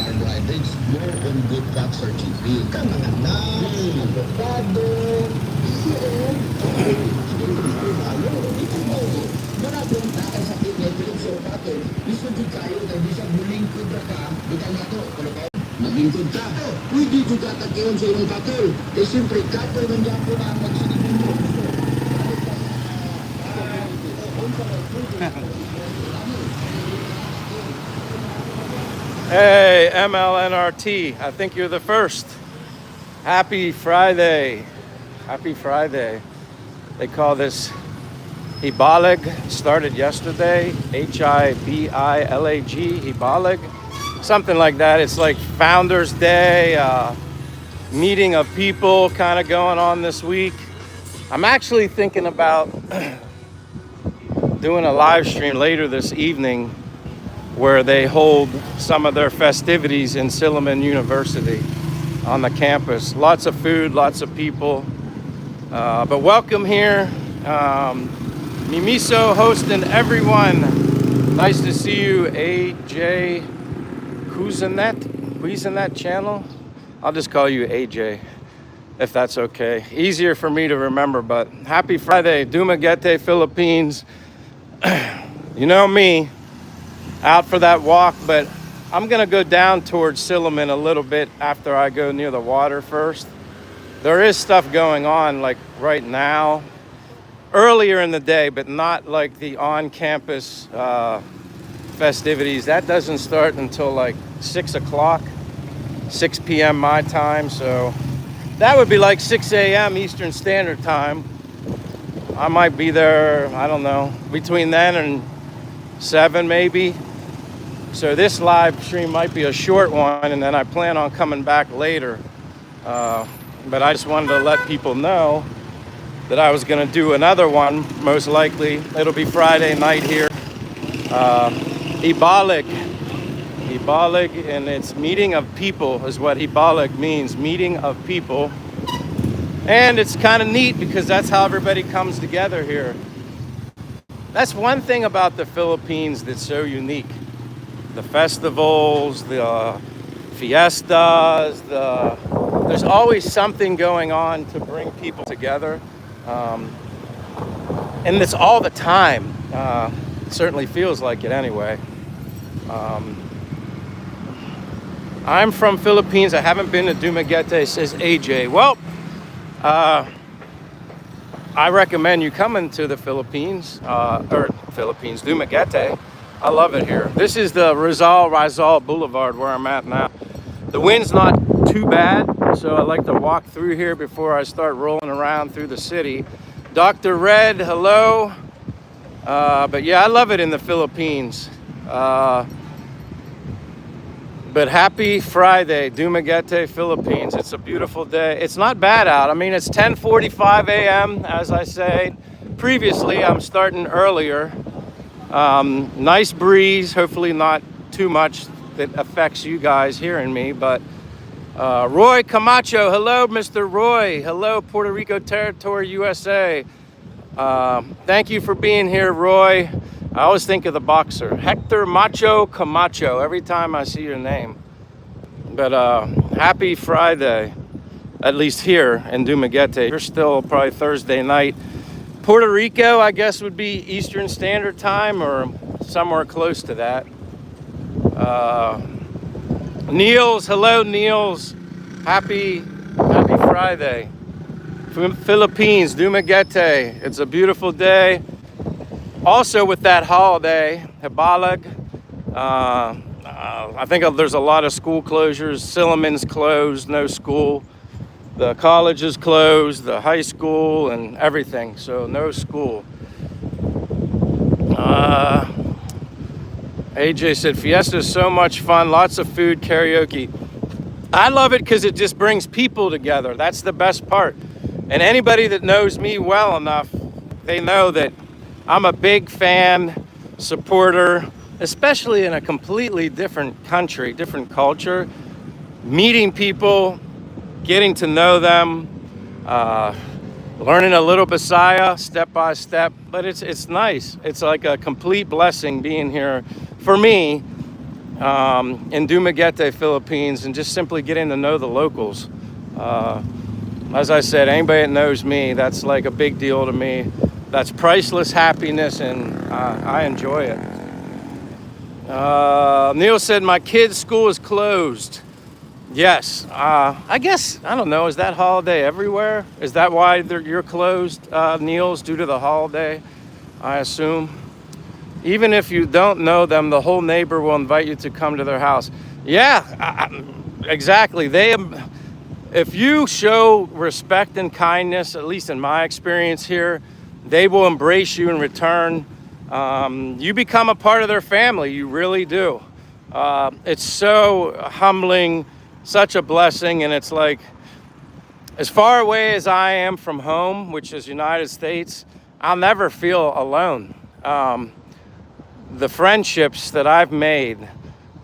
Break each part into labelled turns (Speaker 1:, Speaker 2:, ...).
Speaker 1: Carbohydrates, more on good fats or chicken. Nuts, avocado, PCM, marami ang takay sa pinetrin sa kato. Gusto di kayo na di sa bulingkod na ka, di ka na to, pero kayo, maglingkod ka. Pwede di ka takiyon sa inyong katol. Eh siyempre, katol ng yapo na ang magsinibin mo.
Speaker 2: Hey, MLNRT, I think you're the first. Happy Friday. Happy Friday. They call this Hibalag. Started yesterday. Hibalag. Hibalag. Something like that. It's like Founders Day, meeting of people kind of going on this week. I'm actually thinking about doing a live stream later this evening where they hold some of their festivities in Silliman University on the campus. Lots of food, lots of people. But welcome here. Mimiso hosting everyone. Nice to see you, AJ. Who's in that channel? I'll just call you AJ, if that's okay. Easier for me to remember, but happy Friday, Dumaguete, Philippines. You know me, out for that walk, but I'm gonna go down towards Silliman a little bit after I go near the water first. There is stuff going on like right now, earlier in the day, but not like the on-campus festivities. That doesn't start until like 6 o'clock, 6 p.m. my time, so that would be like 6 a.m. Eastern Standard Time. I might be there, I don't know, between then and 7 maybe. So this live stream might be a short one, and then I plan on coming back later. But I just wanted to let people know that I was going to do another one. Most likely it'll be Friday night here. Hibalag, and it's meeting of people is what Hibalag means, meeting of people. And it's kind of neat because that's how everybody comes together here. That's one thing about the Philippines that's so unique. The festivals, the fiestas, there's always something going on to bring people together. And it's all the time. It certainly feels like it anyway. I'm from Philippines. I haven't been to Dumaguete, says AJ. Well, I recommend you coming to the Philippines, Dumaguete. I love it here. This is the Rizal Boulevard where I'm at now. The wind's not too bad, so I like to walk through here before I start rolling around through the city. Dr. Red, hello. But yeah, I love it in the Philippines. But happy Friday, Dumaguete, Philippines. It's a beautiful day. It's not bad out. I mean, it's 10:45 a.m. as I say. Previously, I'm starting earlier. Nice breeze, hopefully not too much that affects you guys hearing me, but Roy Camacho, hello, Mr. Roy. Hello, Puerto Rico Territory, USA. Thank you for being here, Roy. I always think of the boxer, Hector Macho Camacho, every time I see your name. But happy Friday, at least here in Dumaguete. You're still probably Thursday night. Puerto Rico, I guess, would be Eastern Standard Time or somewhere close to that. Niels, hello, Niels. Happy Friday. From Philippines, Dumaguete. It's a beautiful day. Also with that holiday, Hibalag, I think there's a lot of school closures. Silliman's closed, no school. The college is closed, the high school and everything, so no school. AJ said, Fiesta is so much fun, lots of food, karaoke. I love it because it just brings people together. That's the best part. And anybody that knows me well enough, they know that I'm a big fan supporter, especially in a completely different country, different culture. Meeting people, getting to know them, uh, learning a little Bisaya step by step. But it's nice. It's like a complete blessing being here for me in Dumaguete, Philippines, and just simply getting to know the locals. As I said, anybody that knows me, that's like a big deal to me. That's priceless happiness, and I enjoy it. Neil said, my kid's school is closed. Yes, I guess, I don't know, is that holiday everywhere? Is that why you're closed, Neil's, due to the holiday, I assume? Even if you don't know them, the whole neighbor will invite you to come to their house. Yeah, exactly. If you show respect and kindness, at least in my experience here, they will embrace you in return. You become a part of their family, you really do. It's so humbling, such a blessing, and it's like, as far away as I am from home, which is United States, I'll never feel alone. The friendships that I've made,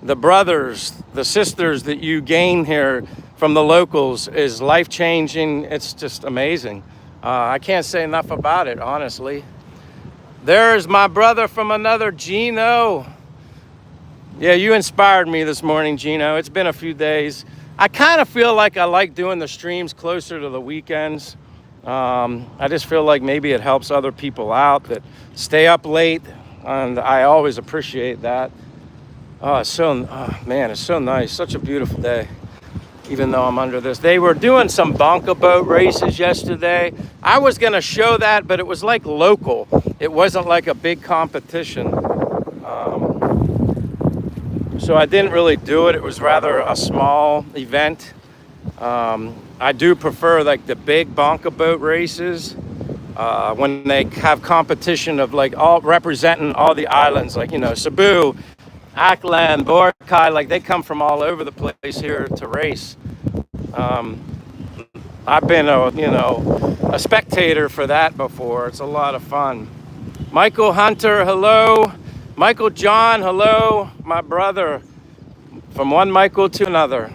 Speaker 2: the brothers, the sisters that you gain here from the locals is life-changing. It's just amazing. I can't say enough about it, honestly. There's my brother from another, Gino. Yeah, you inspired me this morning, Gino. It's been a few days. I kind of feel like I like doing the streams closer to the weekends. I just feel like maybe it helps other people out that stay up late, and I always appreciate that. Oh, man, it's so nice. Such a beautiful day, even though I'm under this. They were doing some bonka boat races yesterday. I was going to show that, but it was like local. It wasn't like a big competition. So I didn't really do it. It was rather a small event. I do prefer like the big bonka boat races when they have competition of like all representing all the islands, like, you know, Cebu, Aklan, Boracay, like they come from all over the place here to race. I've been a spectator for that before. It's a lot of fun. Michael Hunter, hello. Michael John, hello. My brother, from one Michael to another.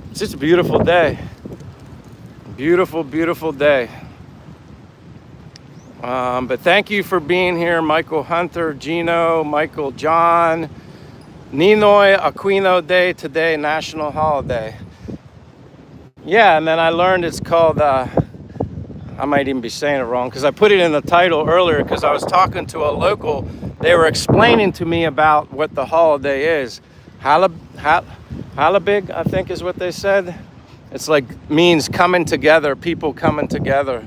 Speaker 2: It's just a beautiful day. Beautiful, beautiful day. But thank you for being here, Michael Hunter, Gino, Michael John. Ninoy Aquino Day today, national holiday. Yeah, and then I learned it's called, I might even be saying it wrong because I put it in the title earlier because I was talking to a local. They were explaining to me about what the holiday is. Halabig, I think is what they said. It's like, means coming together, people coming together.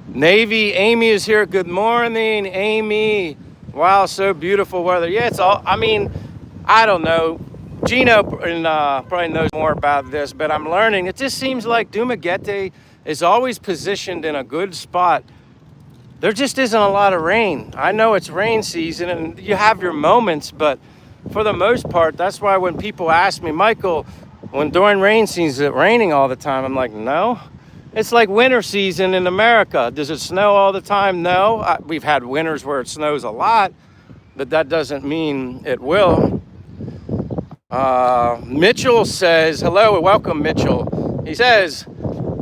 Speaker 2: Navy, Amy is here. Good morning, Amy. Wow, so beautiful weather. Yeah, it's all, I mean, I don't know. Gino probably knows more about this, but I'm learning. It just seems like Dumaguete is always positioned in a good spot. There just isn't a lot of rain. I know it's rain season and you have your moments, but for the most part, that's why when people ask me, Michael, when during rain season, is it raining all the time? I'm like, no. It's like winter season in America. Does it snow all the time? No. We've had winters where it snows a lot, but that doesn't mean it will. Mitchell says, hello and welcome, Mitchell. He says,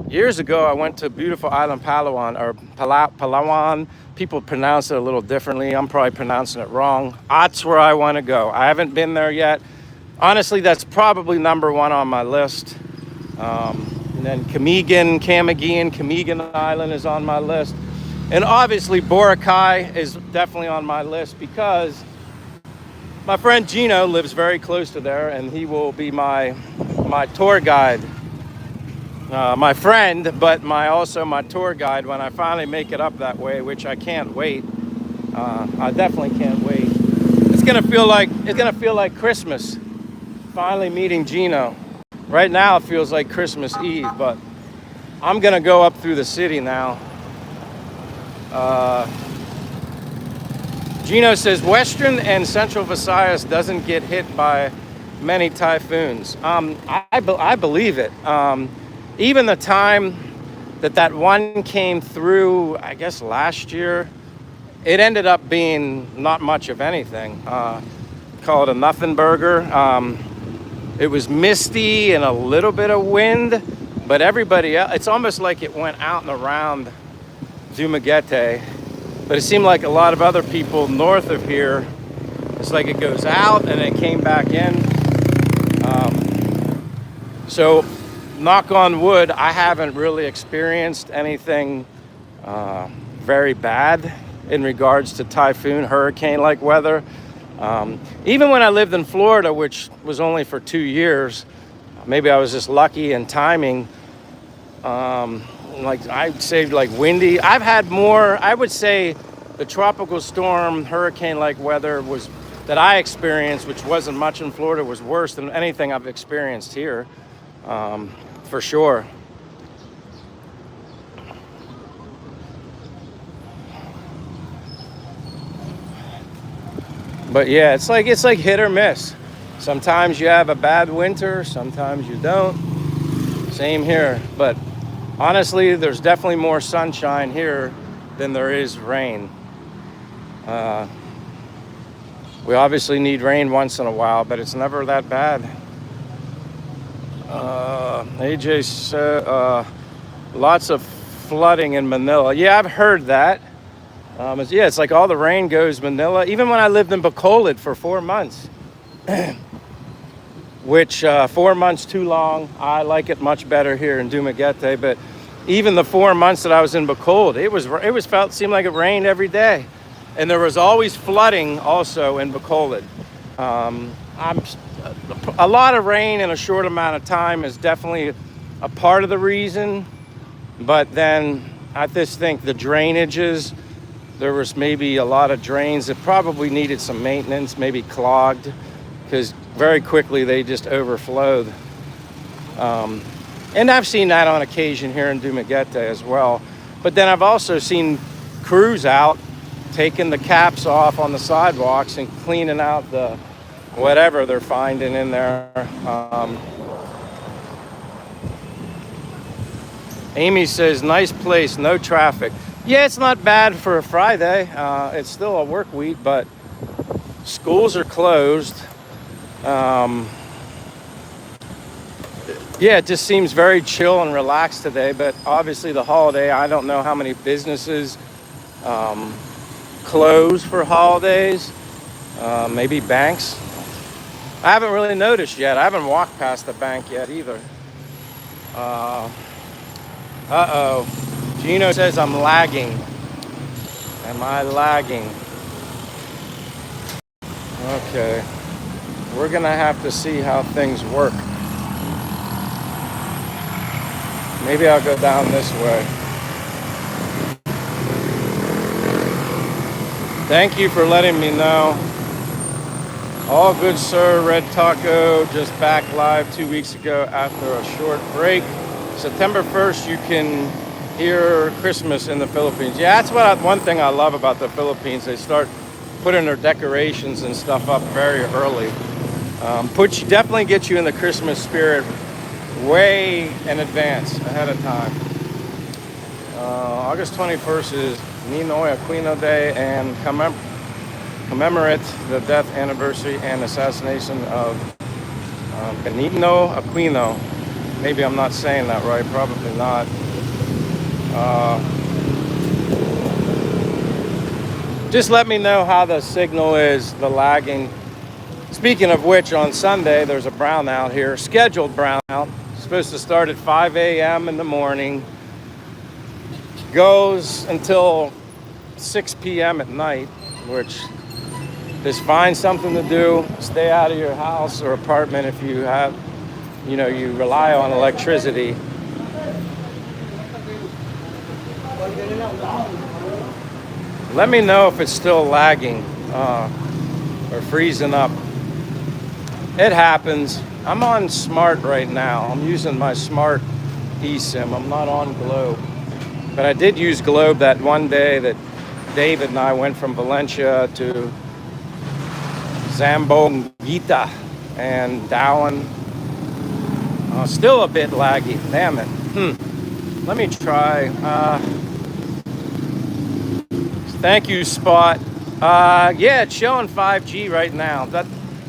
Speaker 2: years ago, I went to beautiful island Palawan. People pronounce it a little differently. I'm probably pronouncing it wrong. That's where I want to go. I haven't been there yet. Honestly, that's probably number one on my list. And then Camiguin Island is on my list. And obviously Boracay is definitely on my list because my friend Gino lives very close to there and he will be my tour guide. My friend, but also my tour guide when I finally make it up that way, which I can't wait. I definitely can't wait. It's gonna feel like Christmas. Finally meeting Gino. Right now it feels like Christmas Eve, but I'm gonna go up through the city now. Gino says Western and Central Visayas doesn't get hit by many typhoons. I believe it. Even the time that one came through, I guess, last year. It ended up being not much of anything. Call it a nothing burger. It was misty and a little bit of wind, but everybody else, it's almost like it went out and around Dumaguete. But it seemed like a lot of other people north of here, it's like it goes out and it came back in. So knock on wood, I haven't really experienced anything very bad in regards to typhoon, hurricane-like weather. Even when I lived in Florida, which was only for 2 years, maybe I was just lucky in timing. Like I'd say, like windy. I've had more. I would say the tropical storm, hurricane-like weather was that I experienced, which wasn't much in Florida, was worse than anything I've experienced here, for sure. But yeah, it's like hit or miss. Sometimes you have a bad winter, sometimes you don't. Same here. But honestly, there's definitely more sunshine here than there is rain. We obviously need rain once in a while, but it's never that bad. AJ said lots of flooding in Manila. Yeah, I've heard that. It's like all the rain goes Manila. Even when I lived in Bacolod for 4 months, which 4 months too long. I like it much better here in Dumaguete. But even the 4 months that I was in Bacolod, seemed like it rained every day, and there was always flooding also in Bacolod. A lot of rain in a short amount of time is definitely a part of the reason, but then I just think the drainages. There was maybe a lot of drains that probably needed some maintenance, maybe clogged, because very quickly they just overflowed. And I've seen that on occasion here in Dumaguete as well. But then I've also seen crews out taking the caps off on the sidewalks and cleaning out the whatever they're finding in there. Amy says, nice place, no traffic. Yeah, it's not bad for a Friday. It's still a work week, but schools are closed. Yeah, it just seems very chill and relaxed today, but obviously the holiday, I don't know how many businesses close for holidays. Maybe banks. I haven't really noticed yet. I haven't walked past the bank yet either. Uh-oh. Gino says I'm lagging. Am I lagging? Okay. We're gonna have to see how things work. Maybe I'll go down this way. Thank you for letting me know. All good, sir. Red Taco just back live 2 weeks ago after a short break. September 1st, you can hear Christmas in the Philippines. Yeah, that's one thing I love about the Philippines. They start putting their decorations and stuff up very early. Definitely get you in the Christmas spirit way in advance, ahead of time. August 21st is Ninoy Aquino Day and commemorate the death anniversary and assassination of Benigno Aquino. Maybe I'm not saying that right, probably not. Just let me know how the signal is, the lagging. Speaking of which, on Sunday, there's a brownout here, scheduled brownout. Supposed to start at 5 a.m. in the morning. Goes until 6 p.m. at night, which just find something to do. Stay out of your house or apartment if you have, you rely on electricity. Let me know if it's still lagging or freezing up. It happens. I'm on Smart right now. I'm using my Smart eSIM. I'm not on Globe. But I did use Globe that one day that David and I went from Valencia to Zamboanga and Darwin. Still a bit laggy. Damn it. Let me try. Thank you, Spot. Yeah, it's showing 5G right now.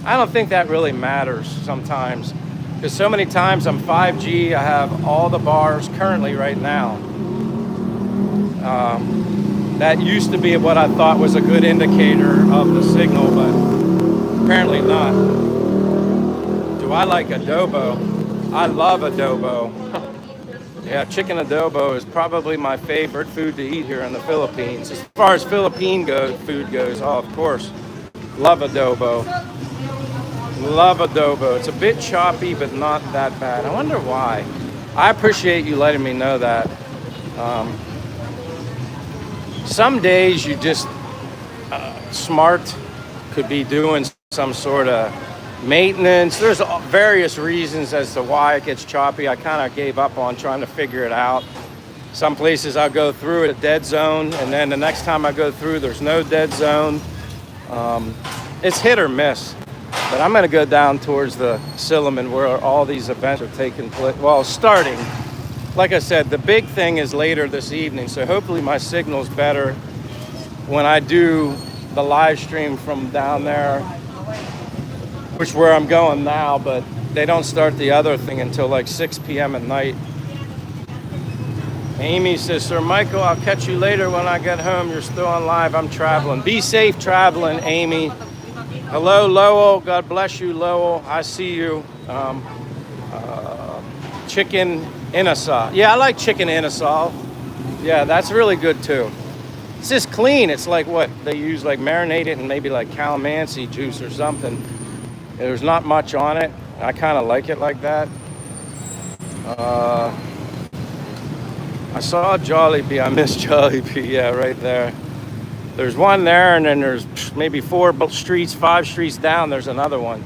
Speaker 2: I don't think that really matters sometimes, because so many times I'm 5G. I have all the bars currently right now. That used to be what I thought was a good indicator of the signal, but apparently not. Do I like adobo? I love adobo. Yeah, chicken adobo is probably my favorite food to eat here in the Philippines. As far as Philippine food goes, oh, of course, love adobo. Love adobo. It's a bit choppy, but not that bad. I wonder why. I appreciate you letting me know that. Some days you just smart could be doing some sort of maintenance. There's various reasons as to why it gets choppy. I kind of gave up on trying to figure it out. Some places I'll go through at a dead zone, and then the next time I go through, there's no dead zone. It's hit or miss. But I'm going to go down towards the Silliman where all these events are taking place. Well, starting. Like I said, the big thing is later this evening, so hopefully my signal's better when I do the live stream from down there, which is where I'm going now, but they don't start the other thing until like 6 p.m. at night. Amy says, Sir Michael, I'll catch you later when I get home. You're still on live. I'm traveling. Be safe traveling, Amy. Hello, Lowell. God bless you, Lowell. I see you. Chicken inasal. Yeah, I like chicken inasal. Yeah, that's really good too. It's just clean. It's like what they use, like marinate it in maybe like calamansi juice or something. There's not much on it. I kind of like it like that. I saw Jollibee. I miss Jollibee. Yeah, right there. There's one there, and then there's maybe 5 streets down, there's another one.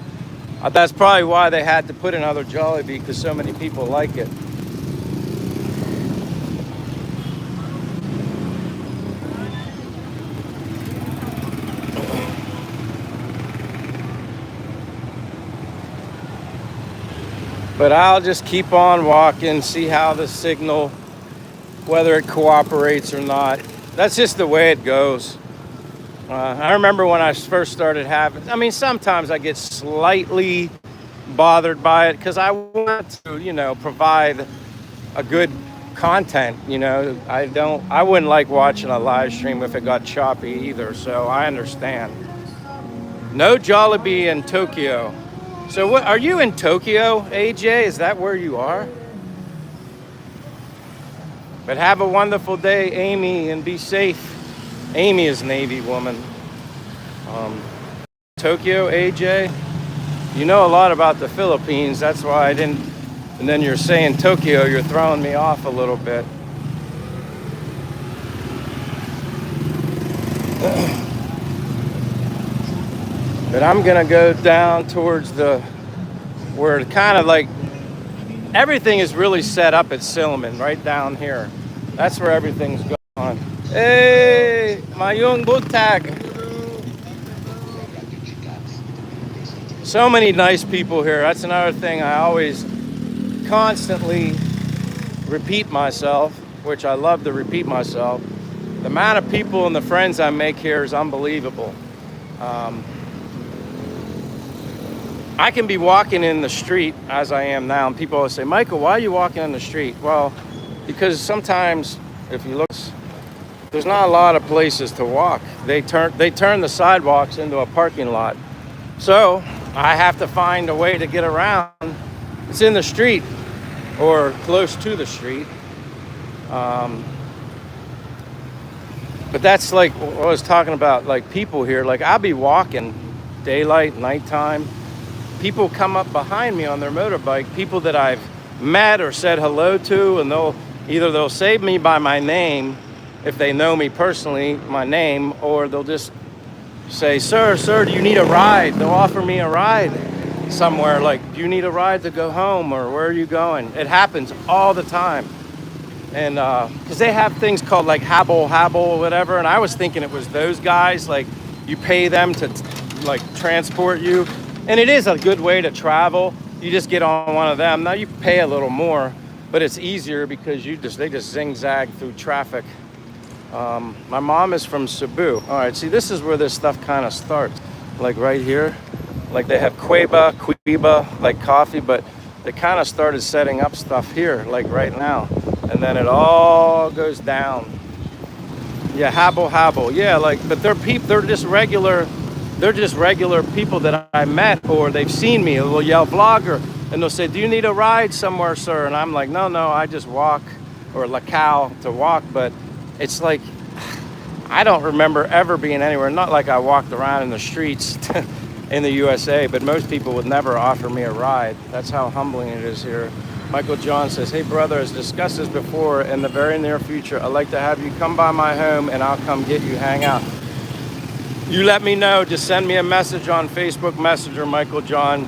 Speaker 2: That's probably why they had to put another Jollibee, because so many people like it. But I'll just keep on walking, see how the signal, whether it cooperates or not. That's just the way it goes. I remember when I first started having, I mean, sometimes I get slightly bothered by it because I want to, provide a good content, I wouldn't like watching a live stream if it got choppy either, so I understand. No Jollibee in Tokyo. So what, are you in Tokyo, AJ? Is that where you are? But have a wonderful day, Amy, and be safe. Amy is Navy woman. Tokyo, AJ, you know a lot about the Philippines. That's why I didn't. And then you're saying Tokyo, you're throwing me off a little bit. But I'm gonna go down towards where it kind of like everything is really set up at Silliman, right down here. That's where everything's going on. Hey, Mayung Butag. So many nice people here. That's another thing I always constantly repeat myself, which I love to repeat myself. The amount of people and the friends I make here is unbelievable. I can be walking in the street as I am now, and people always say, Michael, why are you walking in the street? Well, because sometimes if you look, there's not a lot of places to walk. They turn the sidewalks into a parking lot. So I have to find a way to get around. It's in the street or close to the street. But that's like what I was talking about, like people here. Like I'll be walking daylight, nighttime. People come up behind me on their motorbike, people that I've met or said hello to, and they'll say me by my name if they know me personally, my name, or they'll just say, sir, do you need a ride? They'll offer me a ride somewhere, like, do you need a ride to go home, or where are you going? It happens all the time. And because they have things called like habal or whatever, and I was thinking it was those guys, like you pay them to like transport you. And it is a good way to travel. You just get on one of them. Now you pay a little more, but it's easier because they just zigzag through traffic. My mom is from Cebu. All right, see, this is where this stuff kind of starts. Like right here, like they have Cuiba, like coffee, but they kind of started setting up stuff here, like right now. And then it all goes down. Yeah, habbo. Yeah, like, but they're just regular people that I met, or they've seen me. They'll yell vlogger, and they'll say, do you need a ride somewhere, sir? And I'm like, no, I just walk, or lacao to walk. But it's like, I don't remember ever being anywhere, not like I walked around in the streets in the USA, but most people would never offer me a ride. That's how humbling it is here. Michael John says, hey brother, as discussed this before, in the very near future, I'd like to have you come by my home and I'll come get you, hang out. You let me know, just send me a message on Facebook Messenger, Michael John.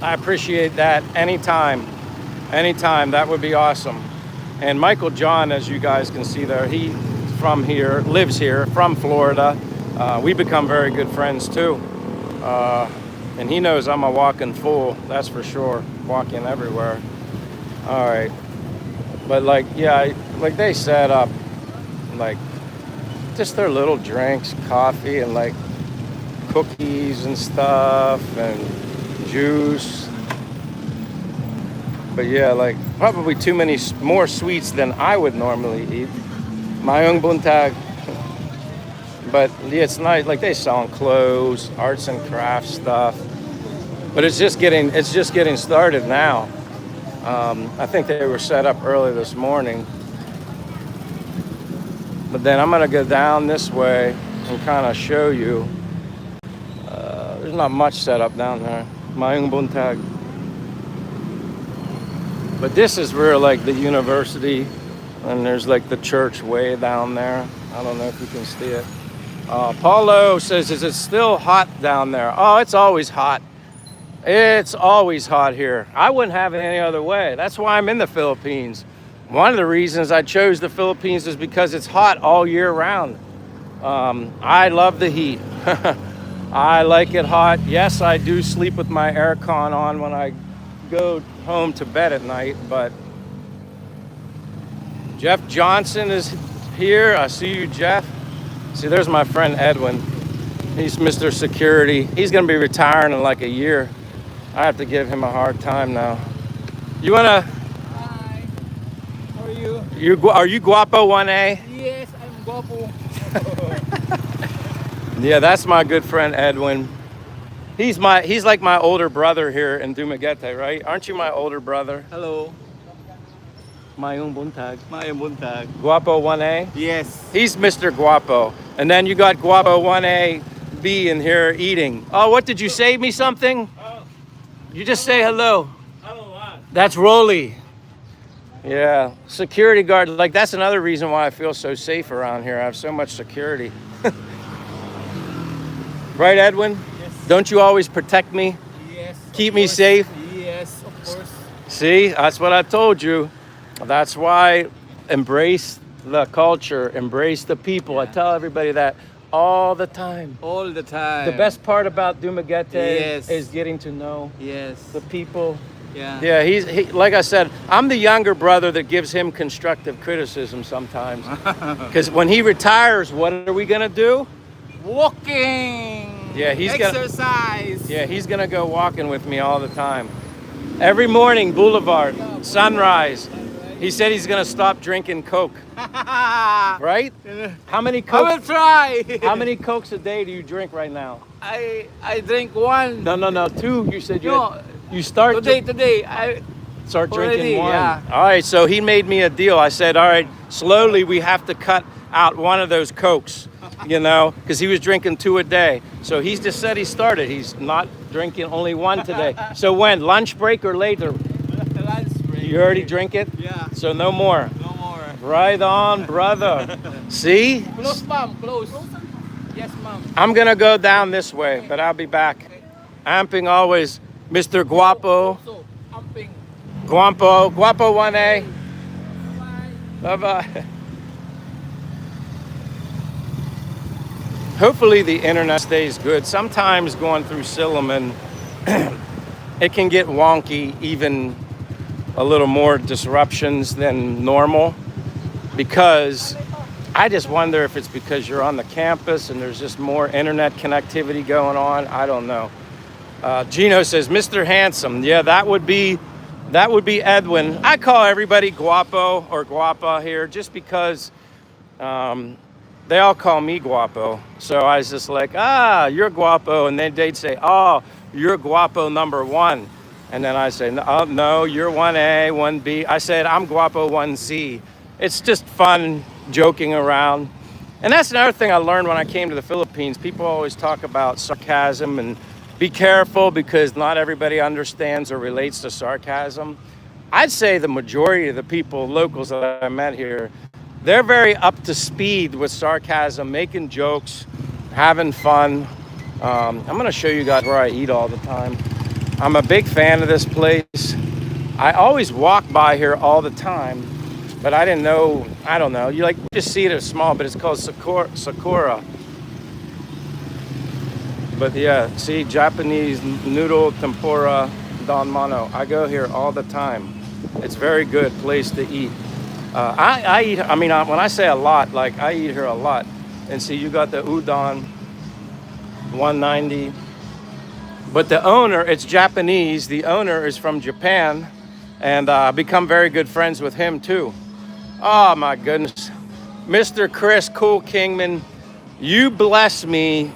Speaker 2: I appreciate that anytime, that would be awesome. And Michael John, as you guys can see there, he from here, lives here, from Florida. We become very good friends too. And he knows I'm a walking fool, that's for sure, walking everywhere. All right, but like, yeah, like they set up like just their little drinks, coffee and like cookies and stuff and juice. But yeah, like probably too many more sweets than I would normally eat. Mayong buntag. But yeah, it's nice. Like they selling clothes, arts and crafts stuff. But it's just getting started now. I think they were set up early this morning. But then I'm gonna go down this way and kind of show you. There's not much set up down there. Mayong buntag. But this is where like the university, and there's like the church way down there. I don't know if you can see it. Paulo says, is it still hot down there? Oh, it's always hot. It's always hot here. I wouldn't have it any other way. That's why I'm in the Philippines. One of the reasons I chose the Philippines is because it's hot all year round. I love the heat. I like it hot. Yes, I do sleep with my aircon on when I go home to bed at night, but Jeff Johnson is here. I see you, Jeff. See, there's my friend Edwin. He's Mr. Security. He's gonna be retiring in like a year. I have to give him a hard time now. You wanna?
Speaker 3: Hi. How are you?
Speaker 2: Are you Guapo 1A?
Speaker 3: Yes, I'm guapo.
Speaker 2: Yeah, that's my good friend Edwin. He's like my older brother here in Dumaguete, right? Aren't you my older brother?
Speaker 3: Hello.
Speaker 2: Mayong buntag.
Speaker 3: Mayong buntag.
Speaker 2: Guapo 1A?
Speaker 3: Yes.
Speaker 2: He's Mr. Guapo. And then you got Guapo 1A B in here eating. Oh, what did you save me something?
Speaker 3: Oh,
Speaker 2: You just say hello.
Speaker 3: hello.
Speaker 2: That's Rolly. Yeah, security guard. Like that's another reason why I feel so safe around here. I have so much security. Right, Edwin?
Speaker 3: Yes.
Speaker 2: Don't you always protect me?
Speaker 3: Yes.
Speaker 2: Keep me safe?
Speaker 3: Yes, of course.
Speaker 2: See, that's what I told you. That's why embrace the culture, embrace the people. I tell everybody that all the time.
Speaker 3: All the time.
Speaker 2: The best part about Dumaguete
Speaker 3: Yes.
Speaker 2: is getting to know
Speaker 3: Yes.
Speaker 2: the people.
Speaker 3: Yeah.
Speaker 2: Yeah, he like I said, I'm the younger brother that gives him constructive criticism sometimes. Because when he retires, what are we gonna do?
Speaker 3: Walking.
Speaker 2: Yeah, he's
Speaker 3: exercise.
Speaker 2: he's gonna go walking with me all the time. Every morning, Boulevard, sunrise. He said he's gonna stop drinking Coke. Right? How many
Speaker 3: I will
Speaker 2: Cokes?
Speaker 3: try.
Speaker 2: How many Cokes a day do you drink right now?
Speaker 3: I drink one.
Speaker 2: No, 2. You said you
Speaker 3: No,
Speaker 2: you start
Speaker 3: today I
Speaker 2: start drinking
Speaker 3: already,
Speaker 2: 1.
Speaker 3: yeah.
Speaker 2: All right, so he made me a deal. I said, all right, slowly we have to cut out one of those Cokes, you know, because he was drinking 2 a day. So he's just said he started. He's not drinking only 1 today. So when? Lunch break or later?
Speaker 3: lunch break.
Speaker 2: You already drink it?
Speaker 3: Yeah.
Speaker 2: So no more.
Speaker 3: No more.
Speaker 2: Right on, brother. See?
Speaker 3: Close, ma'am. Close. Yes, ma'am.
Speaker 2: I'm going to go down this way, but I'll be back. Amping always, Mr. Guapo.
Speaker 3: So, amping.
Speaker 2: Guapo 1A. Bye-bye. Hopefully the internet stays good. Sometimes going through Silliman, it can get wonky even a little more disruptions than normal, because I just wonder if it's because you're on the campus and there's just more internet connectivity going on. I don't know. Gino says, Mr. Handsome. Yeah, that would be Edwin. I call everybody Guapo or Guapa here just because they all call me Guapo. So I was just like, you're Guapo. And then they'd say, oh, you're Guapo number one. And then I say, no, you're 1A, 1B. I said, I'm Guapo 1Z. It's just fun joking around. And that's another thing I learned when I came to the Philippines. People always talk about sarcasm, and be careful because not everybody understands or relates to sarcasm. I'd say the majority of the people, locals that I met here, they're very up to speed with sarcasm, making jokes, having fun. I'm gonna show you guys where I eat all the time. I'm a big fan of this place. I always walk by here all the time, but I didn't know, I don't know. You just see it as small, but it's called Sakura. But yeah, see, Japanese noodle tempura don mano. I go here all the time. It's a very good place to eat. I eat, when I say a lot, like I eat here a lot. And see, you got the udon, 190. But the owner, it's Japanese. The owner is from Japan, and I've become very good friends with him too. Oh my goodness. Mr. Chris Cool Kingman, you bless me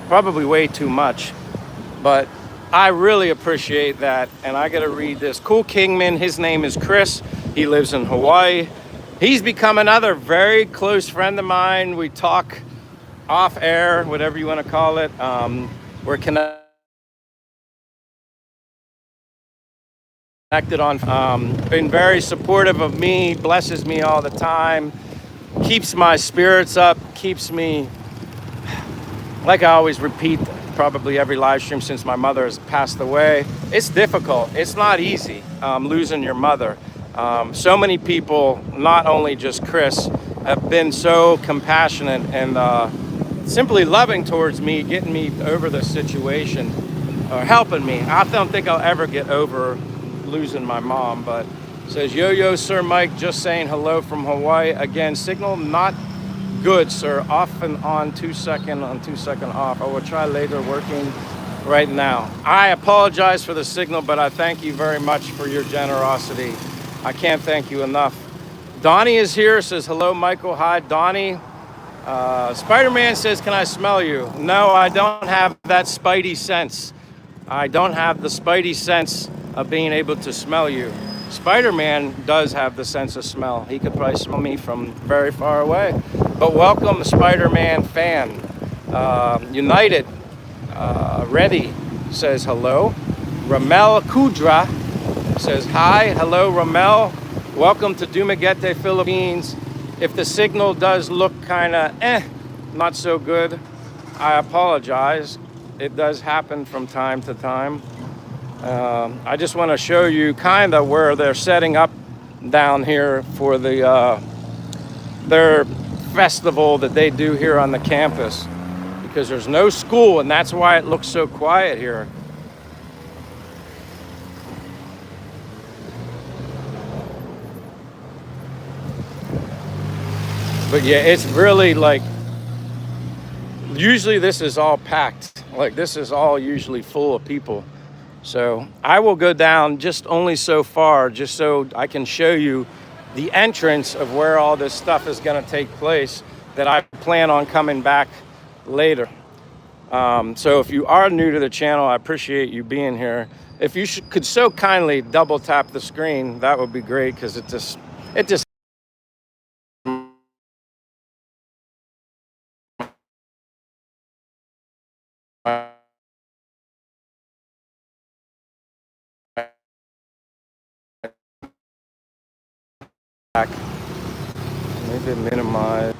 Speaker 2: probably way too much, but I really appreciate that. And I gotta read this. Cool Kingman, his name is Chris. He lives in Hawaii. He's become another very close friend of mine. We talk off air, whatever you want to call it. We're connected on, been very supportive of me, blesses me all the time, keeps my spirits up, keeps me, like I always repeat, probably every live stream since my mother has passed away. It's difficult. It's not easy losing your mother. So many people, not only just Chris, have been so compassionate and simply loving towards me, getting me over the situation, or helping me. I don't think I'll ever get over losing my mom, but says, yo, Sir Mike, just saying hello from Hawaii. Again, signal not good, sir. Off and on, 2 second on, 2 second off. I will try later, working right now. I apologize for the signal, but I thank you very much for your generosity. I can't thank you enough. Donnie is here, says, hello, Michael. Hi, Donnie. Spider-Man says, can I smell you? No, I don't have that spidey sense. I don't have the spidey sense of being able to smell you. Spider-Man does have the sense of smell. He could probably smell me from very far away. But welcome, Spider-Man fan. United, Ready says hello. Ramel Kudra says hi. Hello, Ramel. Welcome to Dumaguete, Philippines. If the signal does look kind of not so good, I apologize. It does happen from time to time. I just want to show you kind of where they're setting up down here for the their festival that they do here on the campus, because there's no school, and that's why it looks so quiet here. But yeah, it's really like, usually this is all packed. Like this is all usually full of people. So I will go down just only so far, just so I can show you the entrance of where all this stuff is going to take place, that I plan on coming back later. So if you are new to the channel, I appreciate you being here. If you could so kindly double tap the screen, that would be great, because it just back. Maybe minimize.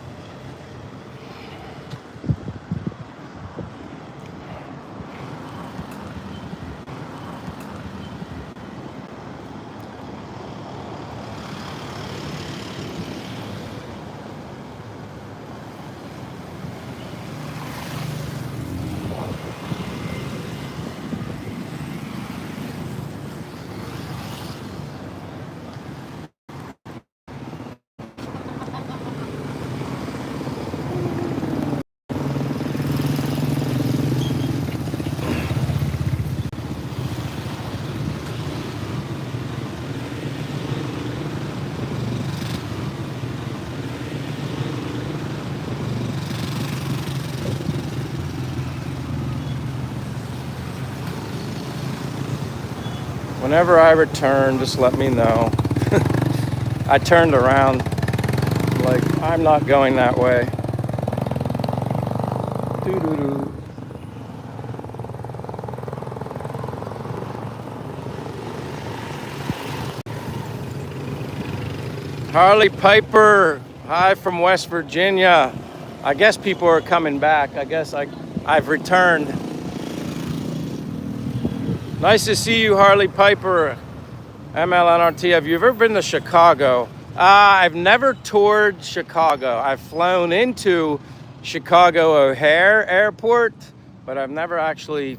Speaker 2: Whenever I return, just let me know. I turned around, like, I'm not going that way. Doo-doo-doo. Harley Piper, hi from West Virginia. I guess people are coming back. I guess I've returned. Nice to see you, Harley Piper. MLNRT, have you ever been to Chicago? I've never toured Chicago. I've flown into Chicago O'Hare Airport, but I've never actually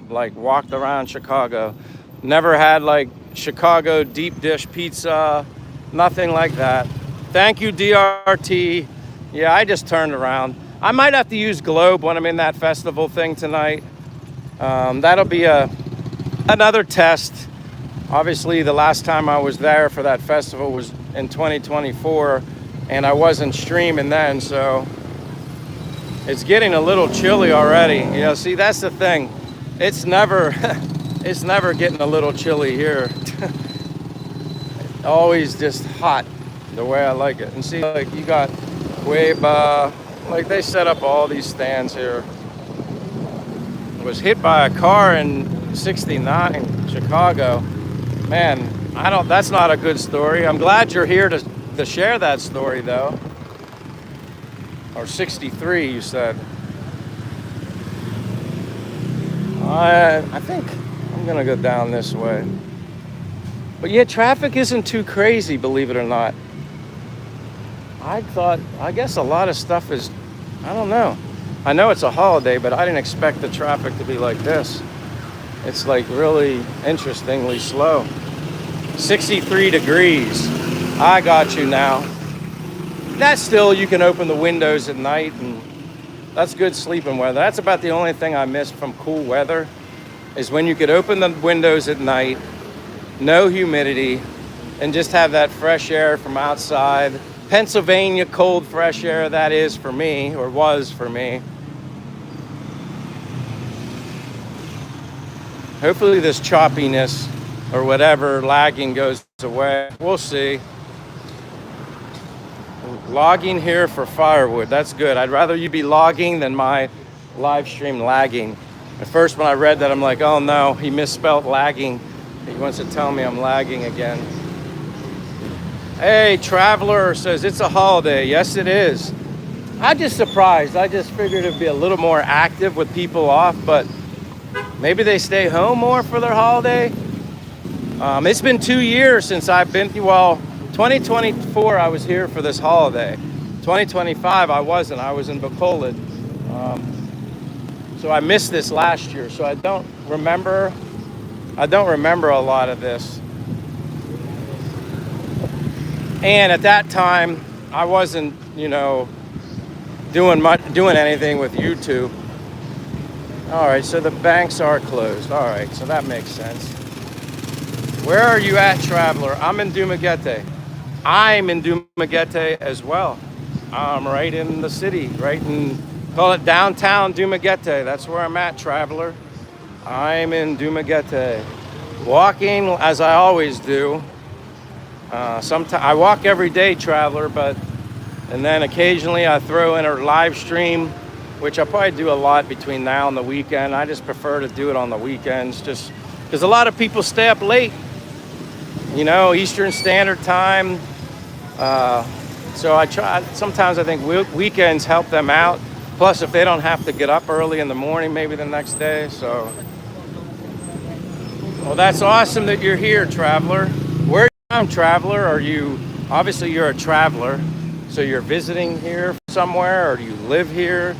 Speaker 2: like walked around Chicago. Never had like Chicago deep dish pizza, nothing like that. Thank you, DRT. Yeah, I just turned around. I might have to use Globe when I'm in that festival thing tonight. That'll be another test. Obviously, the last time I was there for that festival was in 2024, and I wasn't streaming then, so it's getting a little chilly already. You know, see, that's the thing. It's never, it's never getting a little chilly here. Always just hot, the way I like it. And see, like you got Cueva, like they set up all these stands here. I was hit by a car in '69, Chicago. Man, that's not a good story. I'm glad you're here to share that story though. Or 63, you said. I think I'm gonna go down this way. But yeah, traffic isn't too crazy, believe it or not. I guess a lot of stuff is, I don't know. I know it's a holiday, but I didn't expect the traffic to be like this. It's like really interestingly slow. 63 degrees. I got you now. That's still, you can open the windows at night, and that's good sleeping weather. That's about the only thing I missed from cool weather, is when you could open the windows at night, no humidity, and just have that fresh air from outside. Pennsylvania cold fresh air, that is for me, or was for me. Hopefully this choppiness or whatever lagging goes away. We'll see. Logging here for firewood, that's good. I'd rather you be logging than my live stream lagging. At first when I read that, I'm like, oh no, he misspelled lagging. He wants to tell me I'm lagging again. Hey, Traveler says it's a holiday. Yes, it is. I'm just surprised. I just figured it'd be a little more active with people off, but maybe they stay home more for their holiday. It's been 2 years since I've been, well, 2024 I was here for this holiday. 2025 I wasn't. I was in Bacolod. So I missed this last year, so I don't remember a lot of this. And at that time, I wasn't, you know, doing anything with YouTube. All right, so the banks are closed. All right, so that makes sense. Where are you at, Traveler? I'm in Dumaguete. I'm in Dumaguete as well. I'm right in the city, right in, call it downtown Dumaguete. That's where I'm at, Traveler. I'm in Dumaguete. Walking as I always do. Sometimes I walk every day, Traveler, and then occasionally I throw in a live stream, which I probably do a lot between now and the weekend. I just prefer to do it on the weekends, just because a lot of people stay up late, you know, Eastern Standard Time. So I try, sometimes I think weekends help them out. Plus, if they don't have to get up early in the morning, maybe the next day. So, well, that's awesome that you're here, Traveler. Where are you from, Traveler? Are you, obviously you're a traveler, so you're visiting here somewhere, or do you live here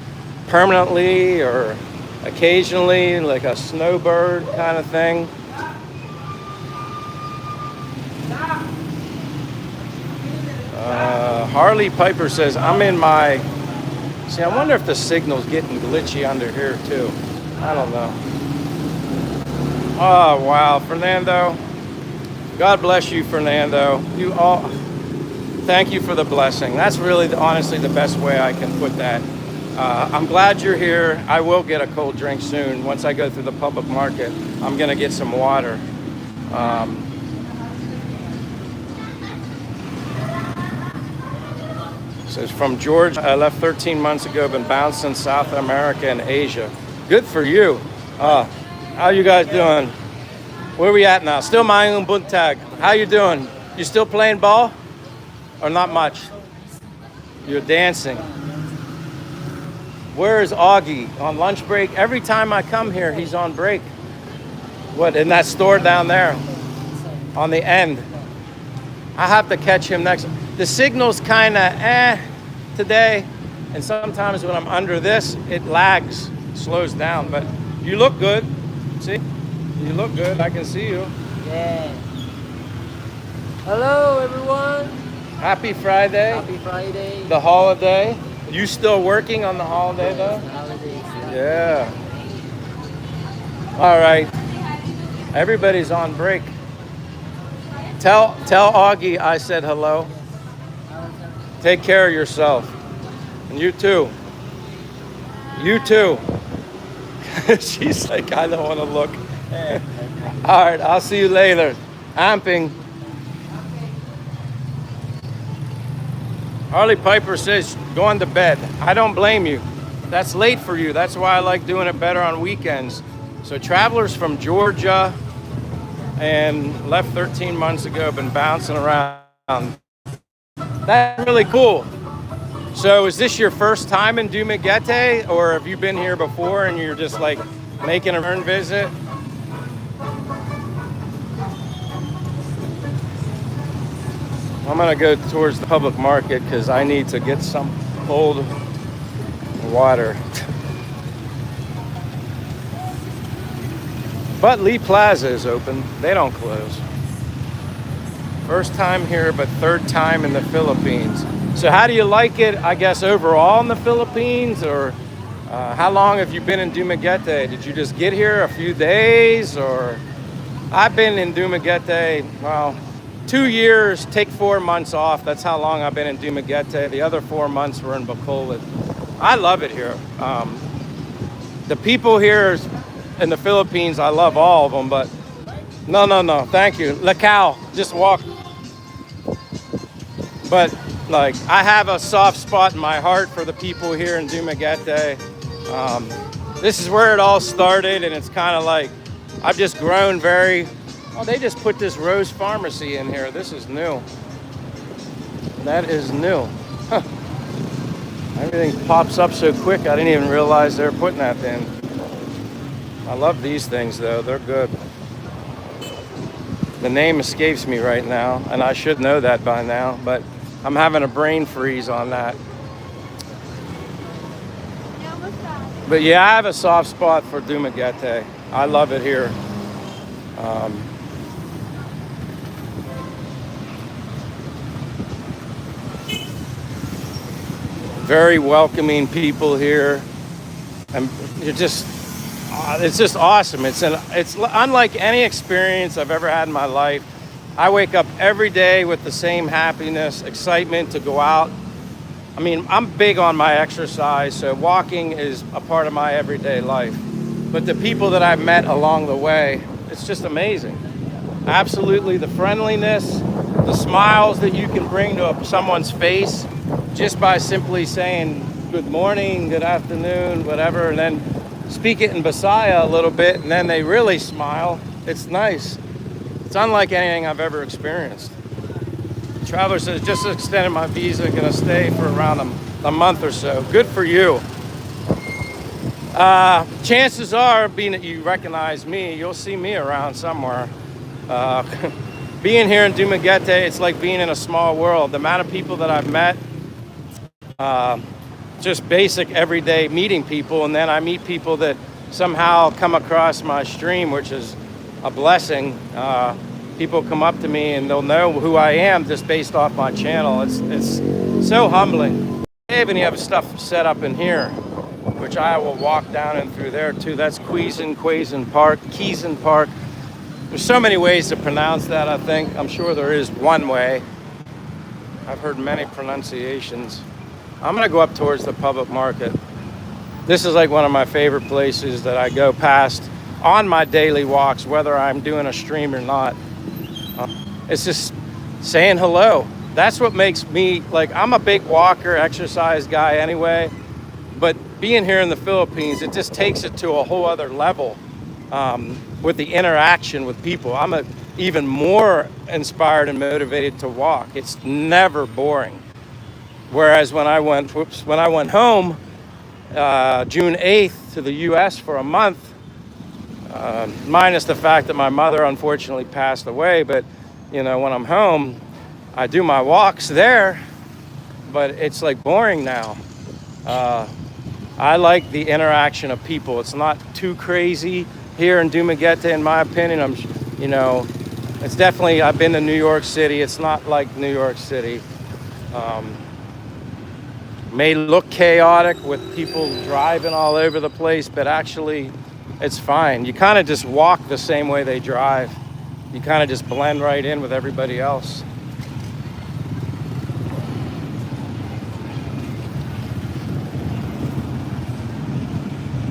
Speaker 2: permanently or occasionally, like a snowbird kind of thing? Harley Piper says, I'm in my, see, I wonder if the signal's getting glitchy under here too. I don't know. Oh, wow, Fernando. God bless you, Fernando. You all, thank you for the blessing. That's really, honestly, the best way I can put that. I'm glad you're here. I will get a cold drink soon. Once I go through the public market, I'm gonna get some water. Says from Georgia, I left 13 months ago, been bouncing South America and Asia. Good for you. How you guys doing? Where we at now? Still Mayung Buntag. How you doing? You still playing ball? Or not much? You're dancing. Where is Augie? On lunch break? Every time I come here, he's on break. What, in that store down there? On the end. I have to catch him next. The signal's kind of today. And sometimes when I'm under this, it lags, slows down. But you look good. See? You look good. I can see you.
Speaker 3: Yeah. Hello, everyone.
Speaker 2: Happy Friday.
Speaker 3: Happy Friday.
Speaker 2: The holiday. You still working on the holiday though?
Speaker 3: Holidays.
Speaker 2: Yeah. All right. Everybody's on break. Tell Augie I said hello. Take care of yourself. And you too. You too. She's like, I don't want to look. All right, I'll see you later. Amping. Harley Piper says, going to bed. I don't blame you. That's late for you. That's why I like doing it better on weekends. So travelers from Georgia and left 13 months ago, been bouncing around. That's really cool. So is this your first time in Dumaguete, or have you been here before and you're just like making a return visit? I'm gonna go towards the public market because I need to get some cold water. But Lee Plaza is open. They don't close. First time here, but third time in the Philippines. So how do you like it, I guess, overall in the Philippines? Or how long have you been in Dumaguete? Did you just get here a few days? Or I've been in Dumaguete, well, 2 years, take 4 months off. That's how long I've been in Dumaguete. The other 4 months were in Bacolod. I love it here. The people here in the Philippines, I love all of them, but no, thank you. Lacau, just walk. But like, I have a soft spot in my heart for the people here in Dumaguete. This is where it all started, and it's kind of like, I've just grown very. Oh, they just put this Rose Pharmacy in here. This is new. That is new. Huh. Everything pops up so quick, I didn't even realize they were putting that in. I love these things, though. They're good. The name escapes me right now, and I should know that by now, but I'm having a brain freeze on that. But yeah, I have a soft spot for Dumaguete. I love it here. Very welcoming people here, and it's just awesome. It's unlike any experience I've ever had in my life. I wake up every day with the same happiness, excitement to go out. I mean, I'm big on my exercise, so walking is a part of my everyday life. But the people that I've met along the way, it's just amazing. Absolutely, the friendliness, the smiles that you can bring to someone's face just by simply saying good morning, good afternoon, whatever, and then speak it in Bisaya a little bit, and then they really smile. It's nice. It's unlike anything I've ever experienced. The traveler says, just extended my visa, gonna stay for around a month or so. Good for you. Chances are, being that you recognize me, you'll see me around somewhere. Being here in Dumaguete, it's like being in a small world. The amount of people that I've met, just basic everyday meeting people, and then I meet people that somehow come across my stream, which is a blessing. People come up to me and they'll know who I am just based off my channel. It's so humbling. They even have stuff set up in here, which I will walk down and through there too. That's Quezon Park. There's so many ways to pronounce that, I think. I'm sure there is one way. I've heard many pronunciations. I'm gonna go up towards the public market. This is like one of my favorite places that I go past on my daily walks, whether I'm doing a stream or not. It's just saying hello. That's what makes me, like, I'm a big walker, exercise guy anyway, but being here in the Philippines, it just takes it to a whole other level with the interaction with people. Even more inspired and motivated to walk. It's never boring. Whereas when I went home June 8th to the U.S. for a month, minus the fact that my mother unfortunately passed away, but when I'm home, I do my walks there, but it's like boring now. I like the interaction of people. It's not too crazy here in Dumaguete, in my opinion. It's definitely, I've been to New York City. It's not like New York City. May look chaotic with people driving all over the place, but actually it's fine. You kind of just walk the same way they drive. You kind of just blend right in with everybody else.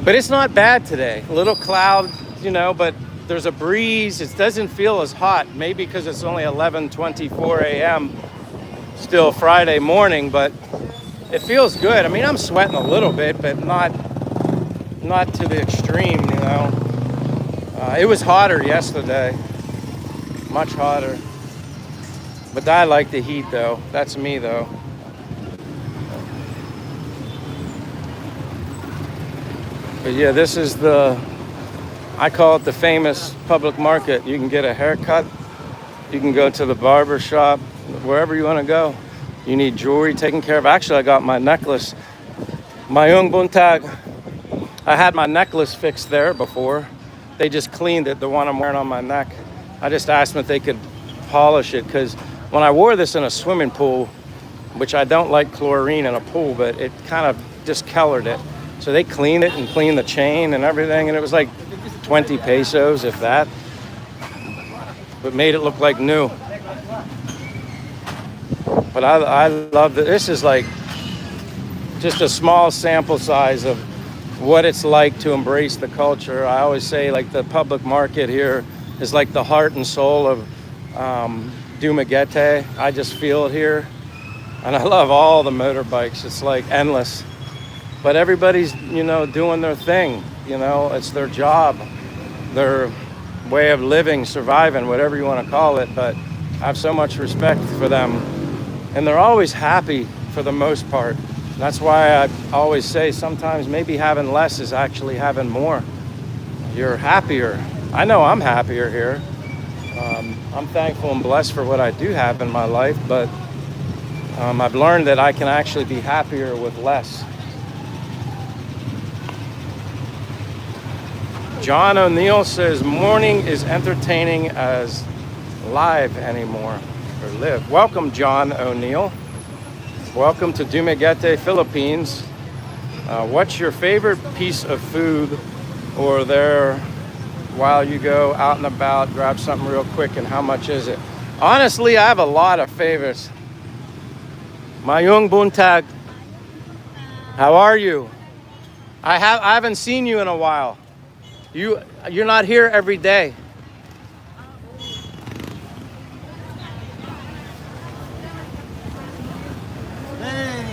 Speaker 2: But it's not bad today. A little cloud, but there's a breeze. It doesn't feel as hot, maybe because it's only 11:24 a.m. still Friday morning, but it feels good. I mean, I'm sweating a little bit, but not to the extreme, It was hotter yesterday, much hotter. But I like the heat, though. That's me, though. But yeah, this is I call it the famous public market. You can get a haircut. You can go to the barber shop, wherever you want to go. You need jewelry taken care of. Actually, I got my necklace. Mayong buntag. I had my necklace fixed there before. They just cleaned it, the one I'm wearing on my neck. I just asked them if they could polish it, because when I wore this in a swimming pool, which I don't like chlorine in a pool, but it kind of discolored it. So they cleaned it and cleaned the chain and everything, and it was like 20 pesos, if that. But made it look like new. But I love that. This is like just a small sample size of what it's like to embrace the culture. I always say, like, the public market here is like the heart and soul of Dumaguete. I just feel it here. And I love all the motorbikes. It's like endless. But everybody's, doing their thing. It's their job, their way of living, surviving, whatever you want to call it. But I have so much respect for them. And they're always happy for the most part. That's why I always say sometimes maybe having less is actually having more. You're happier. I know I'm happier here. I'm thankful and blessed for what I do have in my life, but I've learned that I can actually be happier with less. John O'Neill says, morning is entertaining as live anymore, or live. Welcome, John O'Neill. Welcome to Dumaguete, Philippines. What's your favorite piece of food or there while you go out and about, grab something real quick, and how much is it? Honestly, I have a lot of favorites. Mayong buntag. How are you? I haven't seen you in a while. You're not here every day.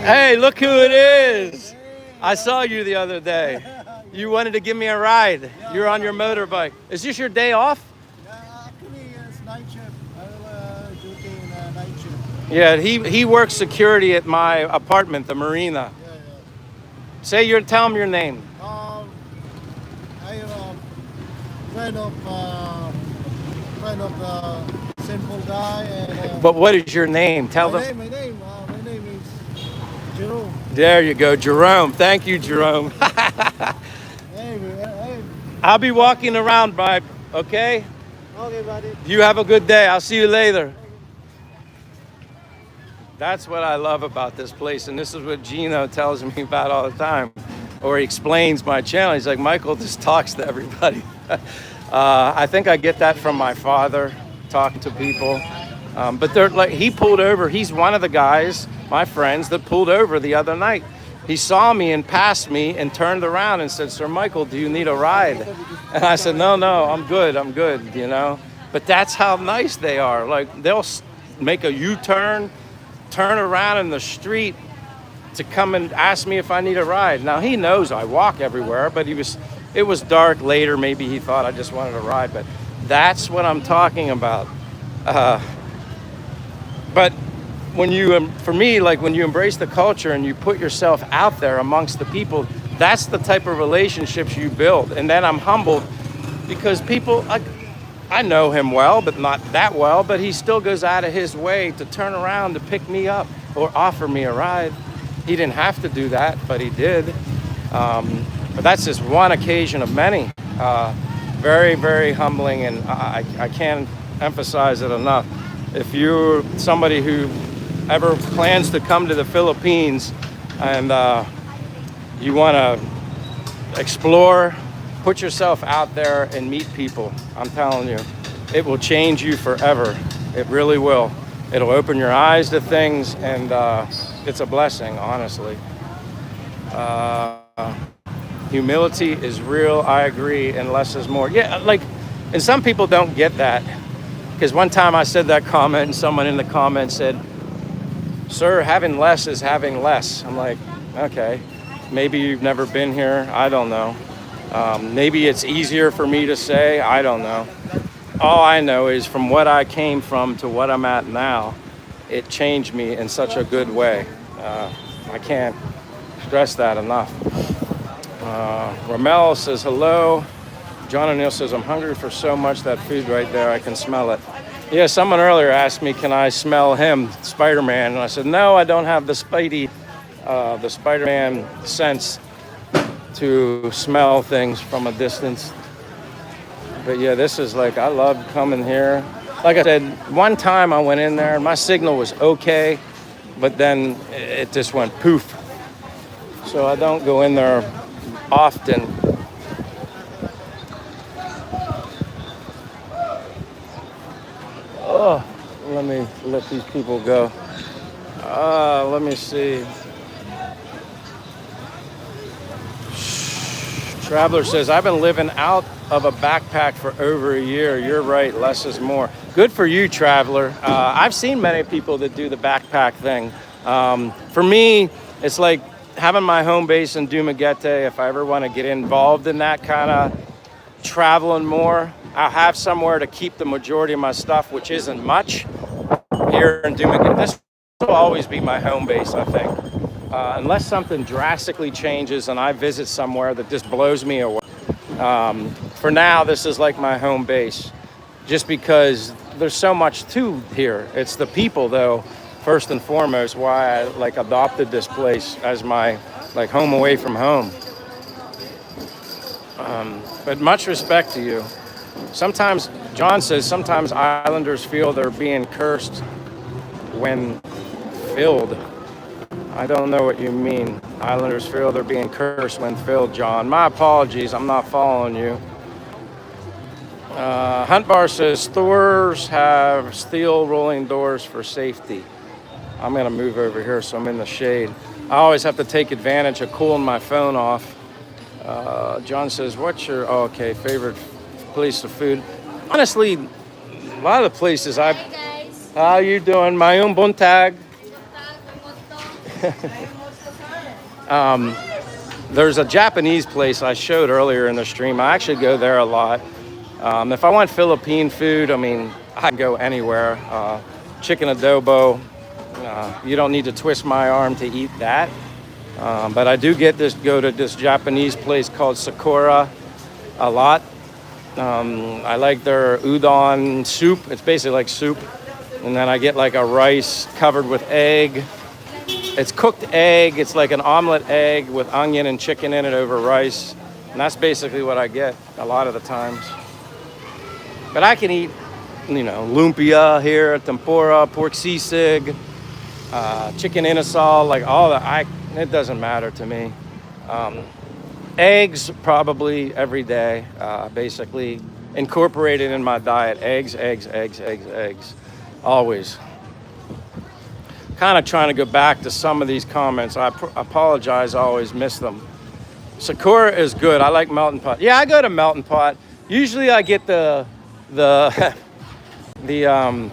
Speaker 2: Hey, look who it is. I saw you the other day. You wanted to give me a ride. You're on your motorbike. Is this your day off?
Speaker 4: Actually, it's night shift. I will duty in night shift.
Speaker 2: Yeah, he works security at my apartment, the marina.
Speaker 4: Yeah.
Speaker 2: Tell him your name.
Speaker 4: I friend of the simple guy. And,
Speaker 2: But what is your name? Tell them.
Speaker 4: my name is Jerome.
Speaker 2: There you go, Jerome. Thank you, Jerome.
Speaker 4: Hey.
Speaker 2: I'll be walking around, Bribe. Okay?
Speaker 4: Okay, buddy.
Speaker 2: You have a good day. I'll see you later. That's what I love about this place, and this is what Gino tells me about all the time, or he explains my channel. He's like, Michael just talks to everybody. I think I get that from my father, talking to people. But they're like, he pulled over. He's one of the guys, my friends, that pulled over the other night. He saw me and passed me and turned around and said, Sir Michael, do you need a ride? And I said, no, I'm good, But that's how nice they are. Like they'll make a U-turn, turn around in the street to come and ask me if I need a ride. Now he knows I walk everywhere, but it was dark later. Maybe he thought I just wanted a ride, but that's what I'm talking about. But for me, like when you embrace the culture and you put yourself out there amongst the people, that's the type of relationships you build. And then I'm humbled because people, I know him well, but not that well, but he still goes out of his way to turn around to pick me up or offer me a ride. He didn't have to do that, but he did. But that's just one occasion of many. Very, very humbling, and I can't emphasize it enough. If you're somebody who ever plans to come to the Philippines and you want to explore, put yourself out there and meet people, I'm telling you, it will change you forever. It really will. It'll open your eyes to things, and it's a blessing, honestly. Humility is real, I agree, and less is more. Yeah, like, and some people don't get that. Because one time I said that comment, and someone in the comments said, "Sir, having less is having less." I'm like, okay, maybe you've never been here. I don't know. Maybe it's easier for me to say. I don't know. All I know is from what I came from to what I'm at now, it changed me in such a good way. I can't stress that enough. Ramel says hello. John O'Neill says, I'm hungry for so much, that food right there, I can smell it. Yeah, someone earlier asked me, can I smell him, Spider-Man? And I said, no, I don't have the the Spider-Man sense to smell things from a distance. But yeah, this is like, I love coming here. Like I said, one time I went in there and my signal was okay, but then it just went poof. So I don't go in there often. Oh, let me let these people go. Let me see. Traveler says, I've been living out of a backpack for over a year. You're right, less is more. Good for you, Traveler. I've seen many people that do the backpack thing. For me, it's like having my home base in Dumaguete. If I ever want to get involved in that kind of traveling more, I'll have somewhere to keep the majority of my stuff, which isn't much, here in Dumaguete. This will always be my home base, I think. Unless something drastically changes and I visit somewhere that just blows me away. For now, this is like my home base, just because there's so much to here. It's the people, though, first and foremost, why I like adopted this place as my like home away from home. But much respect to you. Sometimes, John says, sometimes islanders feel they're being cursed when filled. I don't know what you mean. Islanders feel they're being cursed when filled, John. My apologies, I'm not following you. Hunt Bar says, stores have steel rolling doors for safety. I'm gonna move over here so I'm in the shade. I always have to take advantage of cooling my phone off. John says, what's your, favorite place of food? Honestly, a lot of the places how you doing? Mayong buntag. There's a Japanese place I showed earlier in the stream. I actually go there a lot. If I want Philippine food, I mean, I can go anywhere. Chicken adobo. You don't need to twist my arm to eat that. But I do go to this Japanese place called Sakura a lot. I like their udon soup. It's basically like soup. And then I get like a rice covered with egg. It's cooked egg. It's like an omelet egg with onion and chicken in it over rice. And that's basically what I get a lot of the times. But I can eat, lumpia here, tempura, pork sisig, chicken inasal, like all that. It doesn't matter to me. Eggs probably every day, basically incorporated in my diet. Eggs, always. Kind of trying to go back to some of these comments. I apologize, I always miss them. Sakura is good. I like Melting Pot. Yeah, I go to Melting Pot. Usually I get the The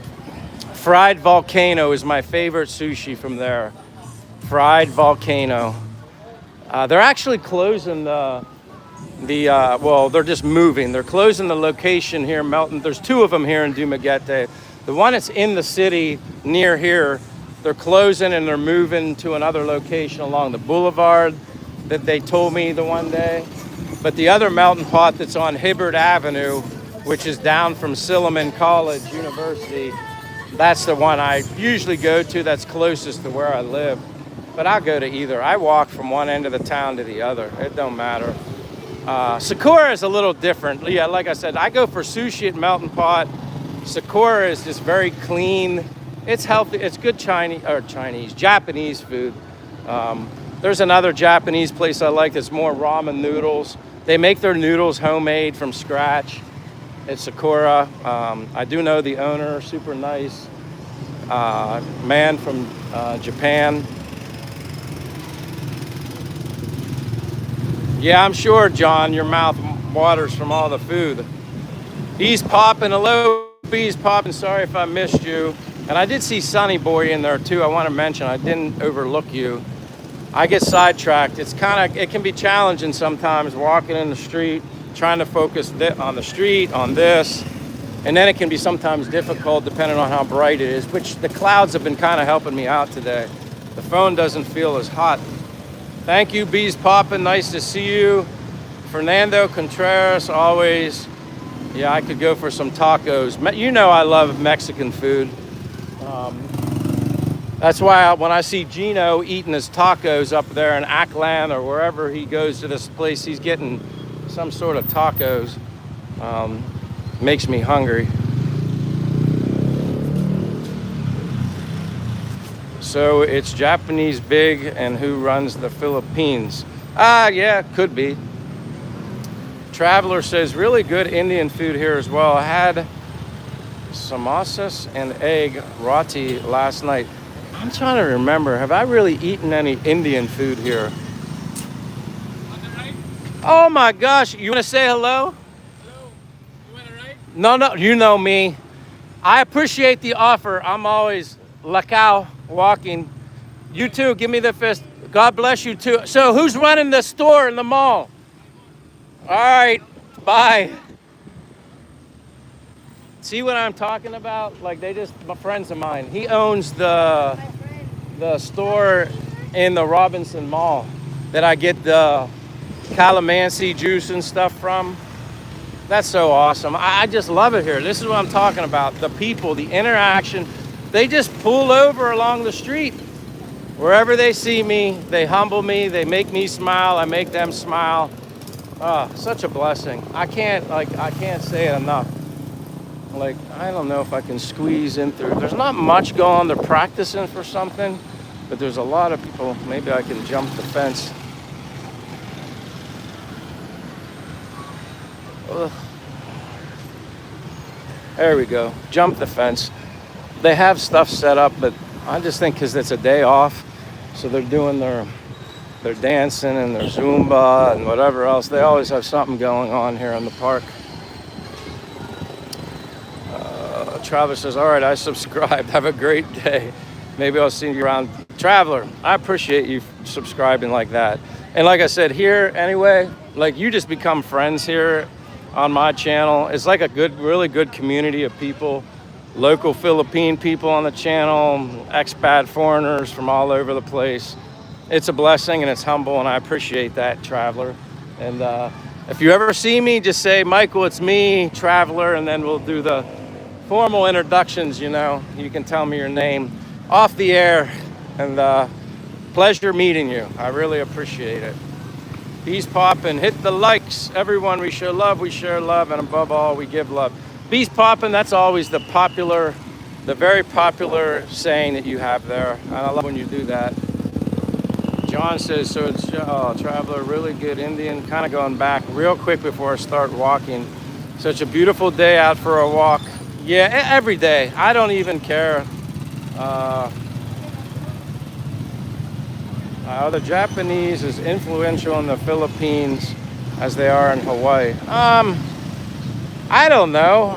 Speaker 2: fried volcano is my favorite sushi from there. Fried volcano. They're actually closing well, they're just moving. They're closing the location here in Melton. There's two of them here in Dumaguete. The one that's in the city near here, they're closing and they're moving to another location along the boulevard that they told me the one day. But the other melting pot that's on Hibbard Avenue, which is down from Silliman College University, that's the one I usually go to that's closest to where I live. But I'll go to either. I walk from one end of the town to the other. It don't matter. Sakura is a little different. Yeah, like I said, I go for sushi at Melting Pot. Sakura is just very clean. It's healthy. It's good Japanese food. There's another Japanese place I like that's more ramen noodles. They make their noodles homemade from scratch. It's Sakura. I do know the owner, super nice man from Japan. Yeah, I'm sure, John, your mouth waters from all the food. Bees popping. Hello, bees popping. Sorry if I missed you. And I did see Sonny Boy in there too. I want to mention I didn't overlook you. I get sidetracked. It can be challenging sometimes walking in the street, trying to focus on the street, on this. And then it can be sometimes difficult depending on how bright it is, which the clouds have been kind of helping me out today. The phone doesn't feel as hot. Thank you, bees popping. Nice to see you. Fernando Contreras, always. Yeah, I could go for some tacos. You know I love Mexican food. That's why when I see Gino eating his tacos up there in Aklan or wherever he goes to this place, he's getting some sort of tacos. Makes me hungry. So it's Japanese big and who runs the Philippines? Yeah, could be. Traveler says really good Indian food here as well. I had samosas and egg roti last night. I'm trying to remember, have I really eaten any Indian food here? Oh my gosh, you want to say hello?
Speaker 3: Hello. You want to ride?
Speaker 2: No, you know me. I appreciate the offer. I'm always Lacau walking. You too, give me the fist. God bless you too. So who's running the store in the mall? All right, bye. See what I'm talking about? Like my friends of mine. He owns the store in the Robinson Mall that I get the calamansi juice and stuff from. That's so awesome. I just love it here. This is what I'm talking about. The people, the interaction. They just pull over along the street. Wherever they see me, they humble me, they make me smile, I make them smile. Such a blessing. I can't say it enough. Like, I don't know if I can squeeze in through. There's not much going on. They're practicing for something, but there's a lot of people. Maybe I can jump the fence. Ugh. There we go. Jump the fence. They have stuff set up, but I just think because it's a day off, so they're doing their dancing and their Zumba and whatever else. They always have something going on here in the park. Travis says, all right, I subscribed. Have a great day. Maybe I'll see you around. Traveler, I appreciate you subscribing like that. And like I said, here anyway, like you just become friends here on my channel. It's like a really good community of people. Local Philippine people on the channel, expat foreigners from all over the place. It's a blessing and it's humble, and I appreciate that, Traveler. And if you ever see me, just say, Michael, it's me, Traveler, and then we'll do the formal introductions, you know. You can tell me your name off the air, and pleasure meeting you. I really appreciate it. Bees popping, hit the likes. Everyone, we show love, we share love, and above all, we give love. Bees popping, that's always the very popular saying that you have there. And I love when you do that. John says, so it's Traveler, really good Indian. Kind of going back real quick before I start walking. Such a beautiful day out for a walk. Yeah, every day. I don't even care. The Japanese is influential in the Philippines as they are in Hawaii. I don't know.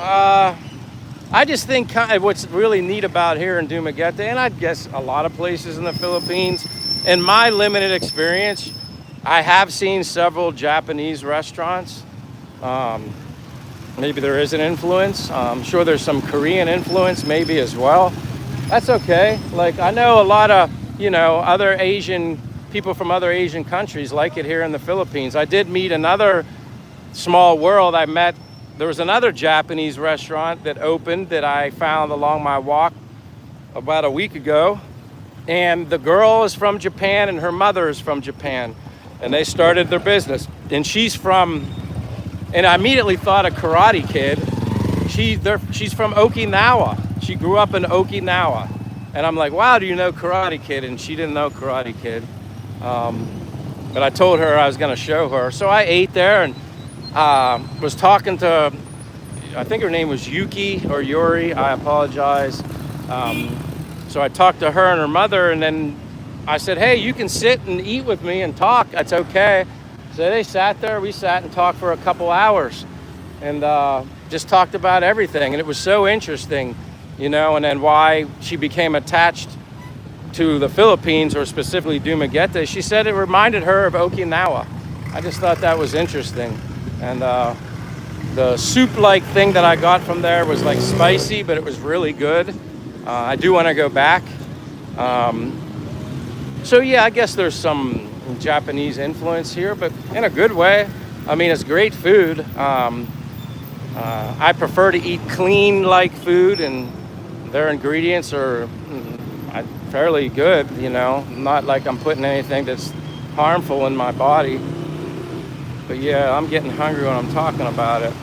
Speaker 2: I just think kind of what's really neat about here in Dumaguete, and I guess a lot of places in the Philippines, in my limited experience, I have seen several Japanese restaurants. Maybe there is an influence. I'm sure there's some Korean influence maybe as well. That's okay. Like I know a lot of, other Asian people from other Asian countries like it here in the Philippines. I did meet another small world. There was another Japanese restaurant that opened that I found along my walk about a week ago. And the girl is from Japan and her mother is from Japan. And they started their business. And and I immediately thought of Karate Kid. She's from Okinawa. She grew up in Okinawa. And I'm like, wow, do you know Karate Kid? And she didn't know Karate Kid. But I told her I was going to show her. So I ate there and was talking to, I think her name was Yuki or Yuri. I apologize. So I talked to her and her mother, and then I said, hey, you can sit and eat with me and talk. That's okay. So they sat there. We sat and talked for a couple hours and just talked about everything. And it was so interesting, and then why she became attached to the Philippines, or specifically Dumaguete. She said it reminded her of Okinawa. I just thought that was interesting. And the soup-like thing that I got from there was like spicy, but it was really good. I do want to go back. So yeah, I guess there's some Japanese influence here, but in a good way. I mean, it's great food. I prefer to eat clean like food, and their ingredients are fairly good, not like I'm putting anything that's harmful in my body. But yeah, I'm getting hungry when I'm talking about it.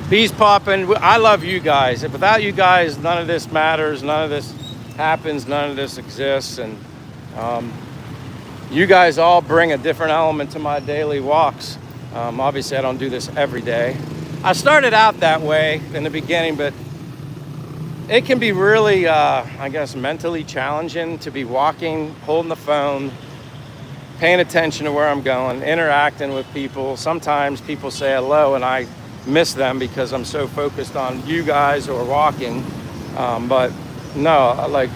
Speaker 2: Bees popping. I love you guys. Without you guys, none of this matters. None of this happens. None of this exists. And you guys all bring a different element to my daily walks. Obviously, I don't do this every day. I started out that way in the beginning, but it can be really, I guess, mentally challenging to be walking, holding the phone, paying attention to where I'm going, interacting with people. Sometimes people say hello and I miss them because I'm so focused on you guys or walking. But no, like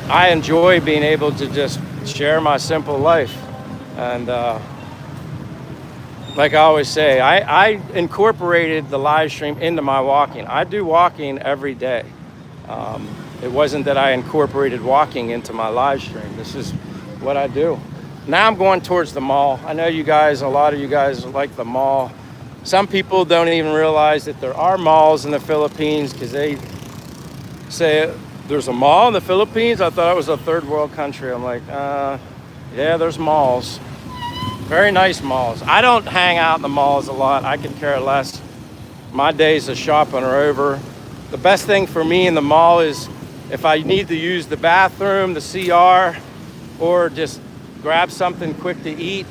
Speaker 2: I enjoy being able to just share my simple life. And like I always say, I incorporated the live stream into my walking. I do walking every day. It wasn't that I incorporated walking into my live stream. This is what I do. Now I'm going towards the mall. I know you guys, a lot of you guys like the mall. Some people don't even realize that there are malls in the Philippines because they say there's a mall in the Philippines. I thought it was a third world country. I'm like, yeah, there's malls. Very nice malls. I don't hang out in the malls a lot. I could care less. My days of shopping are over. The best thing for me in the mall is if I need to use the bathroom, the CR, or just grab something quick to eat.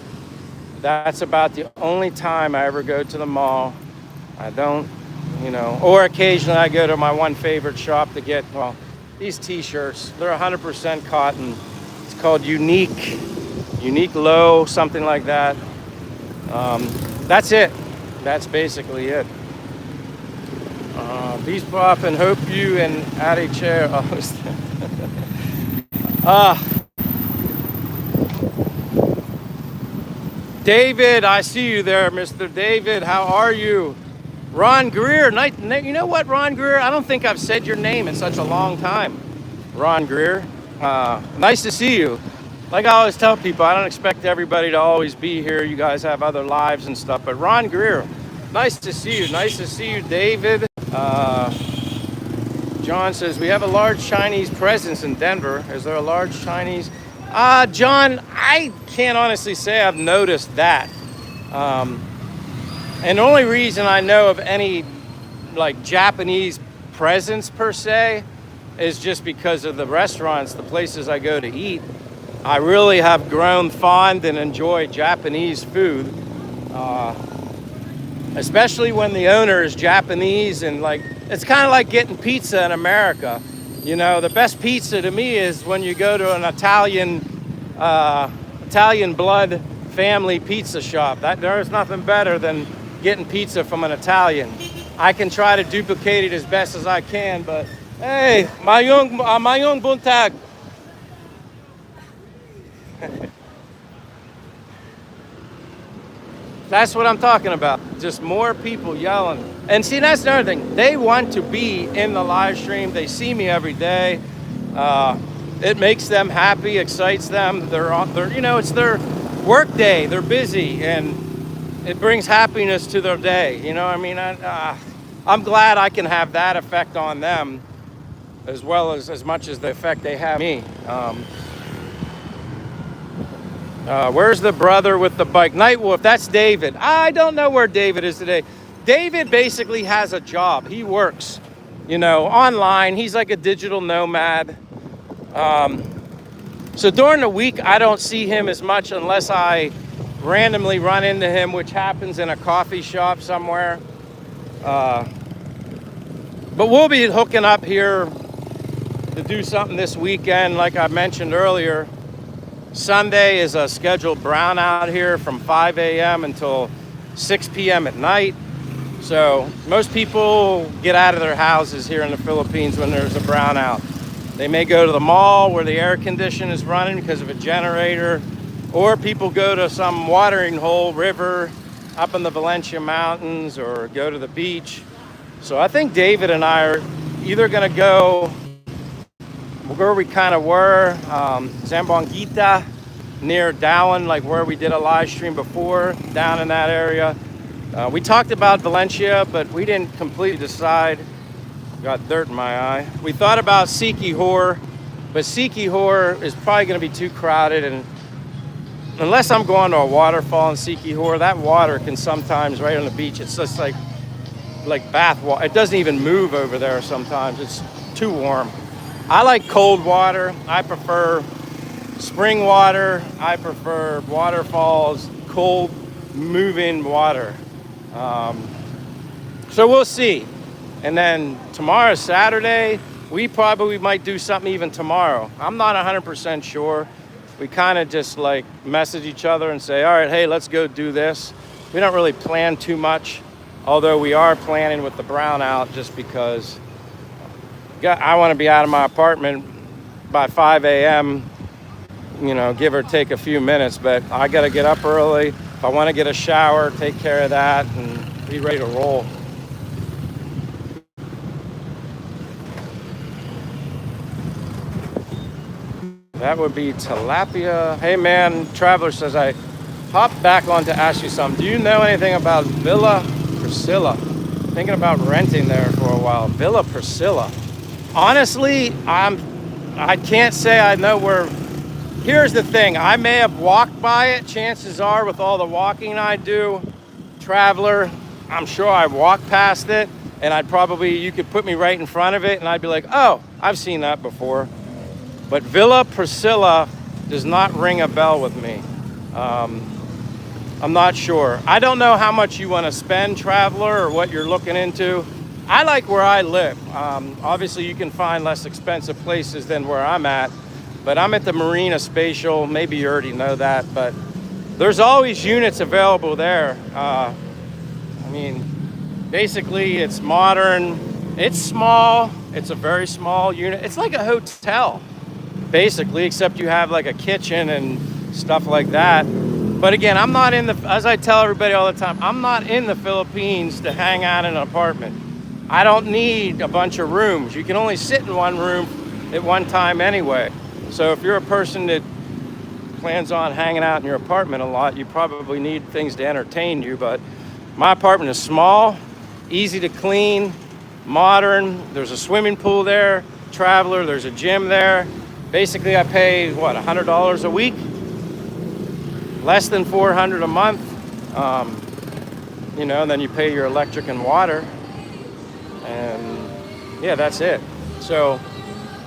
Speaker 2: That's about the only time I ever go to the mall. I don't, or occasionally I go to my one favorite shop to get, these t-shirts. They're 100% cotton. It's called Unique Low, something like that. That's it. That's basically it. Peace, Bob, and hope you and Addy Chair. David, I see you there, Mr. David. How are you? Ron Greer. You know what, Ron Greer? I don't think I've said your name in such a long time. Ron Greer. Nice to see you. Like I always tell people, I don't expect everybody to always be here. You guys have other lives and stuff. But Ron Greer, nice to see you. Nice to see you, David. John says, we have a large Chinese presence in Denver. Is there a large Chinese? John, I can't honestly say I've noticed that. And the only reason I know of any like Japanese presence per se is just because of the restaurants, the places I go to eat. I really have grown fond and enjoy Japanese food, especially when the owner is Japanese, and like it's kind of like getting pizza in America. The best pizza to me is when you go to an Italian blood family pizza shop. There's nothing better than getting pizza from an Italian. I can try to duplicate it as best as I can, but hey, mayong buntag. That's what I'm talking about. Just more people yelling. And see, that's another thing. They want to be in the live stream. They see me every day. It makes them happy, excites them. They're, you know, it's their work day. They're busy, and it brings happiness to their day. You know what I mean? I'm glad I can have that effect on them as well as much as the effect they have me. Where's the brother with the bike? Night Wolf, that's David. I don't know where David is today. David basically has a job. He works, you know, online. He's like a digital nomad. So during the week, I don't see him as much unless I randomly run into him, which happens in a coffee shop somewhere. But we'll be hooking up here to do something this weekend. Like I mentioned earlier, Sunday is a scheduled brownout here from 5 a.m. until 6 p.m. at night. So most people get out of their houses here in the Philippines when there's a brownout. They may go to the mall where the air condition is running because of a generator, or people go to some watering hole, river, up in the Valencia Mountains, or go to the beach. So I think David and I are either gonna go where we kind of were, Zamboanguita, near Darwin, like where we did a live stream before, down in that area. We talked about Valencia, but we didn't completely decide. Got dirt in my eye. We thought about Siquijor, but Siquijor is probably going to be too crowded, and unless I'm going to a waterfall in Siquijor, that water can sometimes, right on the beach, it's just like bath water. It doesn't even move over there sometimes. It's too warm. I like cold water. I prefer spring water. I prefer waterfalls, cold moving water. So we'll see. And then tomorrow, Saturday, we probably might do something even tomorrow. I'm not 100% sure. We kind of just like message each other and say, all right, hey, let's go do this. We don't really plan too much, although we are planning with the brownout just because I want to be out of my apartment by 5 a.m., you know, give or take a few minutes, but I got to get up early. If I want to get a shower, take care of that, and be ready to roll. That would be tilapia. Hey man, Traveler says, I hopped back on to ask you something. Do you know anything about Villa Priscilla? Thinking about renting there for a while. Villa Priscilla. Honestly, I can't say I know where. Here's the thing. I may have walked by it. Chances are, with all the walking I do, Traveler, I'm sure I walked past it, and you could put me right in front of it, and I'd be like, oh, I've seen that before. But Villa Priscilla does not ring a bell with me. I'm not sure. I don't know how much you want to spend, Traveler, or what you're looking into. I like where I live. Obviously, you can find less expensive places than where I'm at, but I'm at the Marina Spatial. Maybe you already know that, but there's always units available there. I mean, basically, it's modern. It's small. It's a very small unit. It's like a hotel, basically, except you have like a kitchen and stuff like that. But again, I'm not as I tell everybody all the time, I'm not in the Philippines to hang out in an apartment. I don't need a bunch of rooms. You can only sit in one room at one time anyway. So if you're a person that plans on hanging out in your apartment a lot, you probably need things to entertain you. But my apartment is small, easy to clean, modern. There's a swimming pool there, Traveler, there's a gym there. Basically, I pay, what, $100 a week? Less than $400 a month. You know, and then you pay your electric and water. And yeah, that's it. So,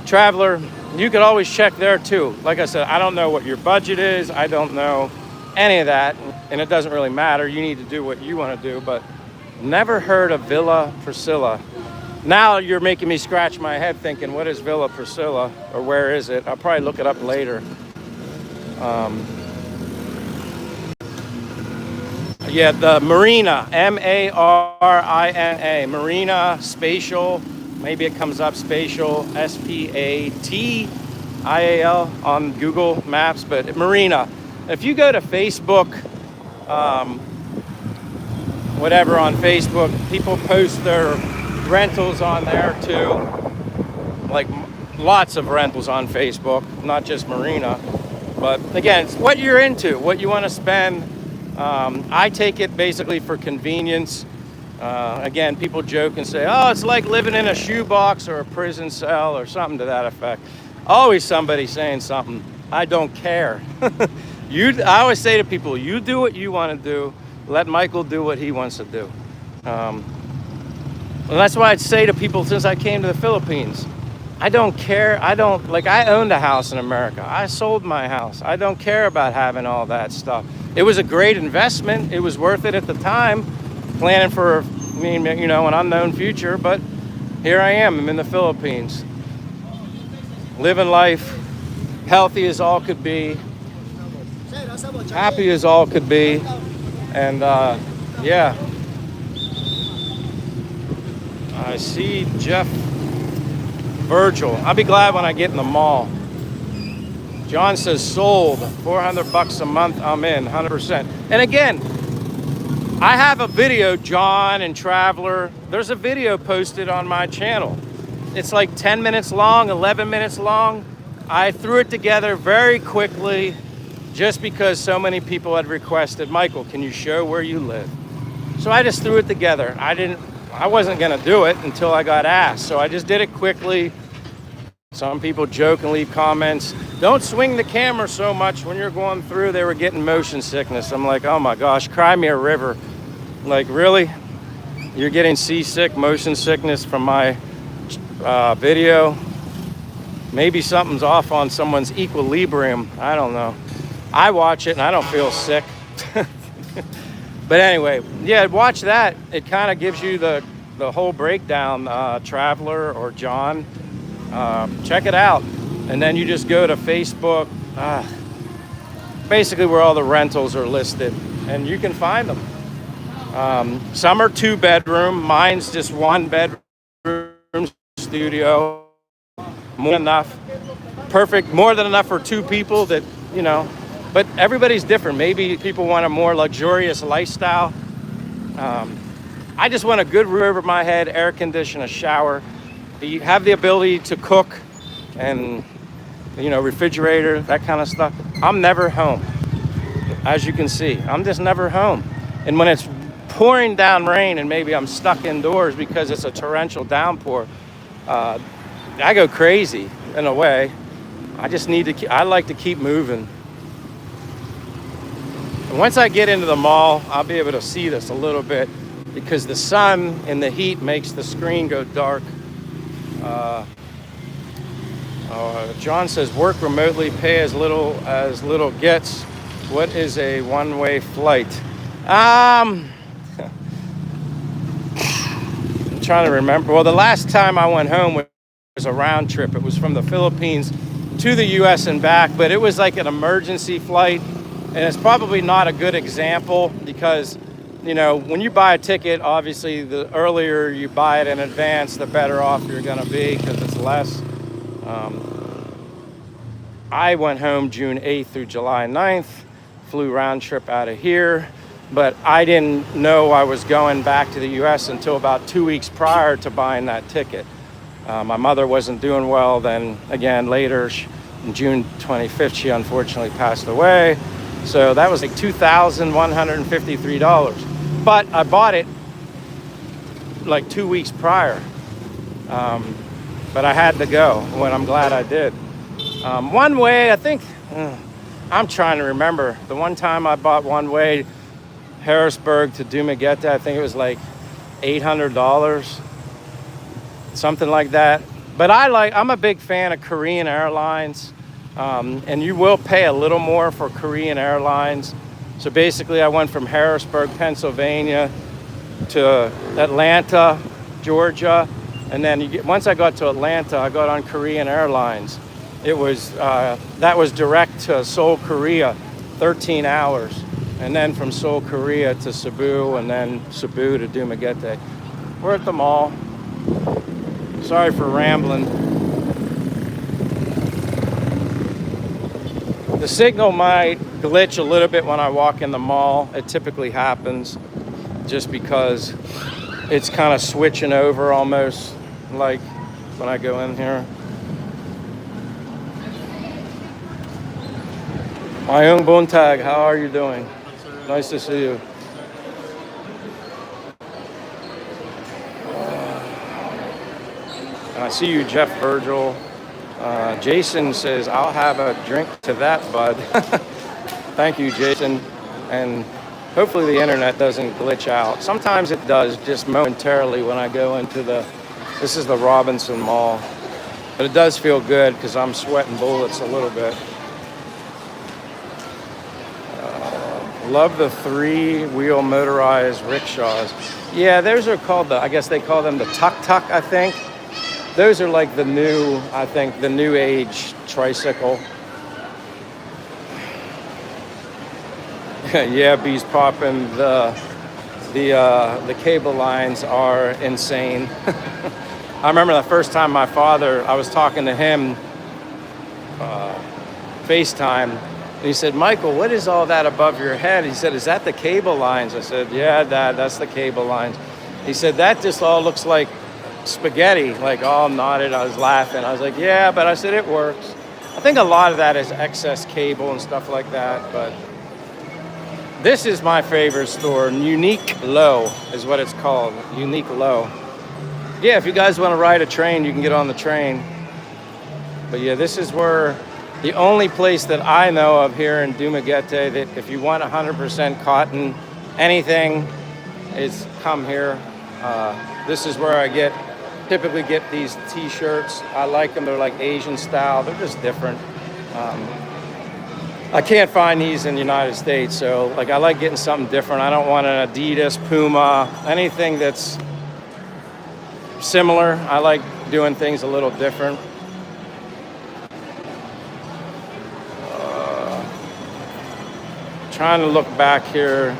Speaker 2: Traveler, you could always check there too. Like I said, I don't know what your budget is. I don't know any of that. And it doesn't really matter. You need to do what you want to do. But never heard of Villa Priscilla. Now you're making me scratch my head thinking, what is Villa Priscilla? Or where is it? I'll probably look it up later. Yeah, the Marina, Marina, Marina Spatial. Maybe it comes up Spatial, Spatial on Google Maps, but Marina. If you go to Facebook, um, whatever on Facebook, people post their rentals on there too. Like lots of rentals on Facebook, not just Marina. But again, it's what you're into, what you want to spend. I take it basically for convenience. Again, people joke and say, oh, it's like living in a shoebox or a prison cell or something to that effect. Always somebody saying something. I don't care. I always say to people, you do what you want to do. Let Michael do what he wants to do. And that's why I'd say to people since I came to the Philippines, I don't care. I owned a house in America. I sold my house. I don't care about having all that stuff. It was a great investment. It was worth it at the time, planning for, an unknown future. But here I am. I'm in the Philippines, living life, healthy as all could be, happy as all could be. And yeah, I see Jeff Virgil. I'll be glad when I get in the mall. John says sold, $400 a month. I'm in 100%. And again, I have a video, John and Traveler. There's a video posted on my channel. It's like 10 minutes long, 11 minutes long. I threw it together very quickly just because so many people had requested, Michael, can you show where you live? So I just threw it together. I wasn't gonna do it until I got asked. So I just did it quickly. Some people joke and leave comments, don't swing the camera so much when you're going through. They were getting motion sickness. I'm like, oh my gosh, cry me a river. Like, really? You're getting seasick, motion sickness from my video? Maybe something's off on someone's equilibrium. I don't know. I watch it and I don't feel sick. But anyway, yeah, watch that. It kind of gives you the whole breakdown, Traveler or John. Check it out. And then you just go to Facebook, basically where all the rentals are listed, and you can find them. Some are 2-bedroom. Mine's just 1-bedroom studio. More than enough. Perfect. More than enough for 2 people that, but everybody's different. Maybe people want a more luxurious lifestyle. I just want a good roof over my head, air condition, a shower. You have the ability to cook and, refrigerator, that kind of stuff. I'm never home. As you can see, I'm just never home. And when it's pouring down rain and maybe I'm stuck indoors because it's a torrential downpour, I go crazy in a way. I just I like to keep moving. And once I get into the mall, I'll be able to see this a little bit because the sun and the heat makes the screen go dark. John says work remotely, pay as little gets. What is a one-way flight? I'm trying to remember. Well, the last time I went home was a round trip. It was from the Philippines to the US and back, but it was like an emergency flight. And it's probably not a good example because, when you buy a ticket, obviously the earlier you buy it in advance, the better off you're gonna be because it's less. I went home June 8th through July 9th, flew round trip out of here, but I didn't know I was going back to the US until about 2 weeks prior to buying that ticket. My mother wasn't doing well. Then again, later, on June 25th, she unfortunately passed away. So that was like $2,153. But I bought it like 2 weeks prior. But I had to go, and I'm glad I did. One way, I think, I'm trying to remember. The one time I bought one way, Harrisburg to Dumaguete, I think it was like $800. Something like that. But I'm a big fan of Korean Airlines. And you will pay a little more for Korean Airlines. So basically I went from Harrisburg, Pennsylvania to Atlanta, Georgia. And then once I got to Atlanta, I got on Korean Airlines. It was, that was direct to Seoul, Korea, 13 hours. and then from Seoul, Korea to Cebu, and then Cebu to Dumaguete. We're at the mall. Sorry for rambling. The signal might glitch a little bit when I walk in the mall. It typically happens just because it's kind of switching over almost like when I go in here. Mayung Buntag, how are you doing? Nice to see you. And I see you, Jeff Virgil. Jason says, I'll have a drink to that, bud. Thank you, Jason. And hopefully the internet doesn't glitch out. Sometimes it does, just momentarily when I go into this is the Robinson Mall. But it does feel good because I'm sweating bullets a little bit. Love the 3-wheel motorized rickshaws. Yeah, those are called I guess they call them the tuk-tuk, I think. Those are like the new age tricycle. Yeah, bees popping. The cable lines are insane. I remember the first time I was talking to him, FaceTime, and he said, Michael, what is all that above your head? He said, is that the cable lines? I said, yeah, Dad, that's the cable lines. He said, that just all looks like spaghetti, like all knotted. I was laughing. I was like, yeah, but I said, it works. I think a lot of that is excess cable and stuff like that, but this is my favorite store. Unique Low is what it's called. Unique Low. Yeah, if you guys want to ride a train, you can get on the train. But yeah, this is the only place that I know of here in Dumaguete that if you want 100% cotton, anything, is come here. This is where I typically get these t-shirts. I like them. They're like Asian style. They're just different. I can't find these in the United States, so like I like getting something different. I don't want an Adidas, Puma, anything that's similar. I like doing things a little different. Trying to look back here.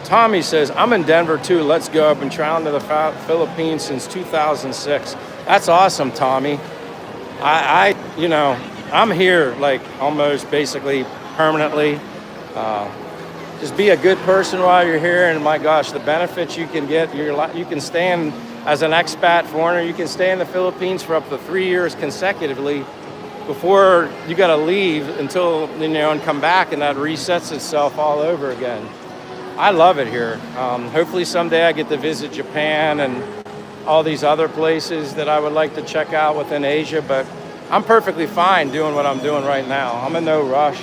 Speaker 2: Tommy says, I'm in Denver too. Let's go. I've been traveling to the Philippines since 2006. That's awesome, Tommy. I'm here like almost basically permanently. Just be a good person while you're here, and my gosh, the benefits you can get. You can stay in as an expat foreigner. You can stay in the Philippines for up to 3 years consecutively before you got to leave until and come back, and that resets itself all over again. I love it here. Hopefully someday I get to visit Japan and all these other places that I would like to check out within Asia, but I'm perfectly fine doing what I'm doing right now. I'm in no rush.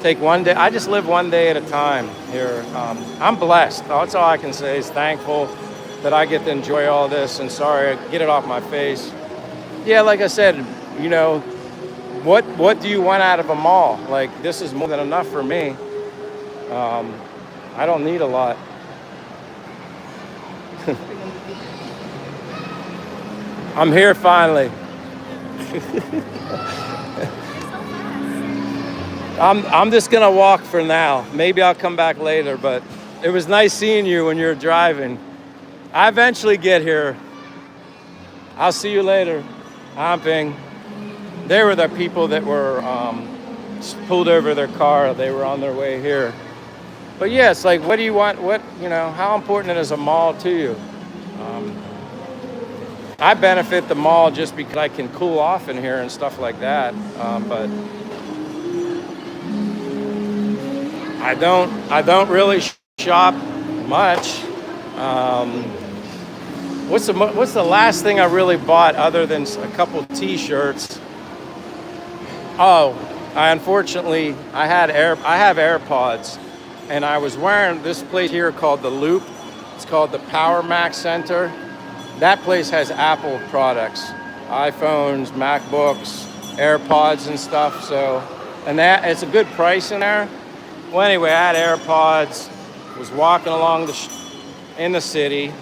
Speaker 2: Take one day. I just live one day at a time here. I'm blessed. That's all I can say is thankful that I get to enjoy all this, and sorry, get it off my face. Yeah, like I said, what do you want out of a mall? Like, this is more than enough for me. I don't need a lot. I'm here finally. I'm just gonna walk for now. Maybe I'll come back later, but it was nice seeing you when you're driving. I eventually get here. I'll see you later. Amping. They were the people that were pulled over their car. They were on their way here. But yeah, it's like, what do you want? How important is a mall to you? I benefit the mall just because I can cool off in here and stuff like that. But I don't really shop much. What's the last thing I really bought other than a couple T-shirts? Oh, I have AirPods, and I was wearing this place here called The Loop. It's called the Power Mac Center. That place has Apple products, iPhones, MacBooks, AirPods and stuff. So, and that it's a good price in there. Well, anyway, I had AirPods, was walking along in the city,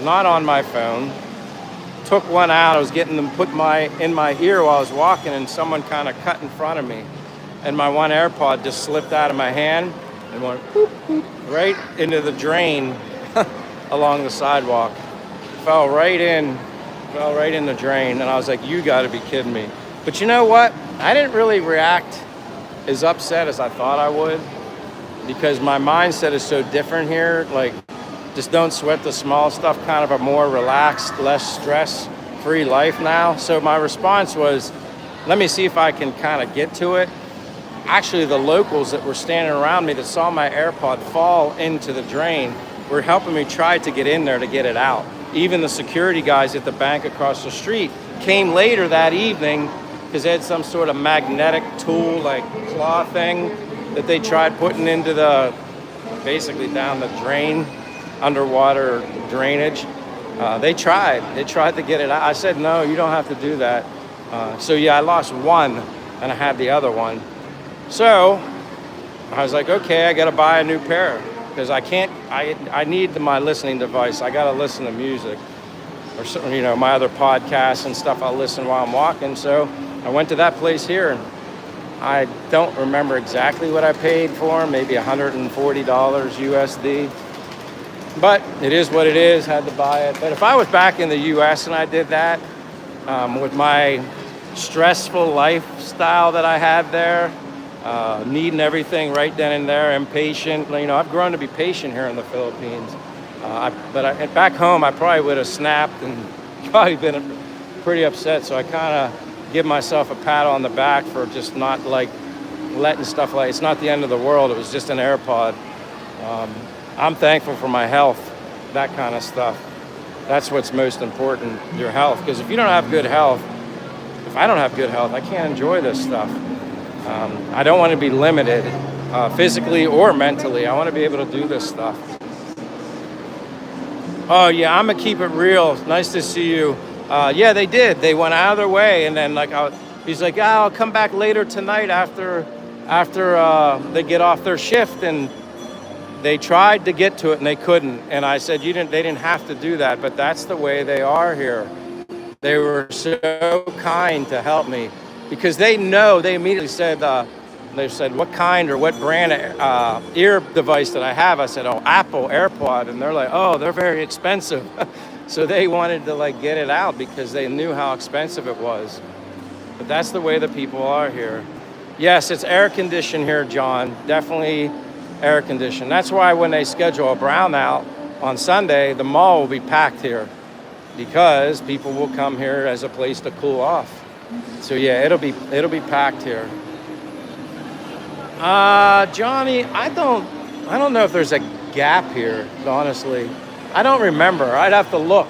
Speaker 2: not on my phone. Took one out. I was getting them put in my ear while I was walking, and someone kind of cut in front of me. and my one AirPod just slipped out of my hand and went boop, boop, right into the drain along the sidewalk. Fell right in the drain, and I was like, you gotta be kidding me. But you know what? I didn't really react as upset as I thought I would, because my mindset is so different here. Like, just don't sweat the small stuff, kind of a more relaxed, less stress-free life now. So my response was, let me see if I can kind of get to it. Actually, the locals that were standing around me that saw my AirPod fall into the drain were helping me try to get in there to get it out. Even the security guys at the bank across the street came later that evening because they had some sort of magnetic tool, like claw thing, that they tried putting into basically down the drain, underwater drainage. They tried to get it out. I said, no, you don't have to do that. So yeah, I lost one and I had the other one. So I was like, okay, I got to buy a new pair because I need my listening device. I got to listen to music or my other podcasts and stuff. I'll listen while I'm walking. So I went to that place here, and I don't remember exactly what I paid for them, maybe $140 USD. But it is what it is, had to buy it. But if I was back in the US and I did that, with my stressful lifestyle that I had there, needing everything right then and there, impatient. I've grown to be patient here in the Philippines. But back home, I probably would have snapped and probably been pretty upset. So I kind of give myself a pat on the back for just not like letting stuff it's not the end of the world. It was just an AirPod. I'm thankful for my health, that kind of stuff. That's what's most important, your health. Because if you don't have good health, if I don't have good health, I can't enjoy this stuff. I don't want to be limited physically or mentally. I want to be able to do this stuff. Oh yeah, I'm gonna keep it real. Nice to see you. Yeah, they did. They went out of their way, and then he's like, I'll come back later tonight after they get off their shift, and they tried to get to it and they couldn't. And I said, they didn't have to do that, but that's the way they are here. They were so kind to help me because they immediately said, what kind or what brand ear device that I have? I said, Apple AirPod. And they're like, they're very expensive. So they wanted to get it out because they knew how expensive it was. But that's the way the people are here. Yes, it's air conditioned here, John. Definitely air conditioned. That's why when they schedule a brownout on Sunday, the mall will be packed here because people will come here as a place to cool off. So yeah, it'll be packed here. Johnny, I don't know if there's a gap here, honestly. I don't remember. I'd have to look.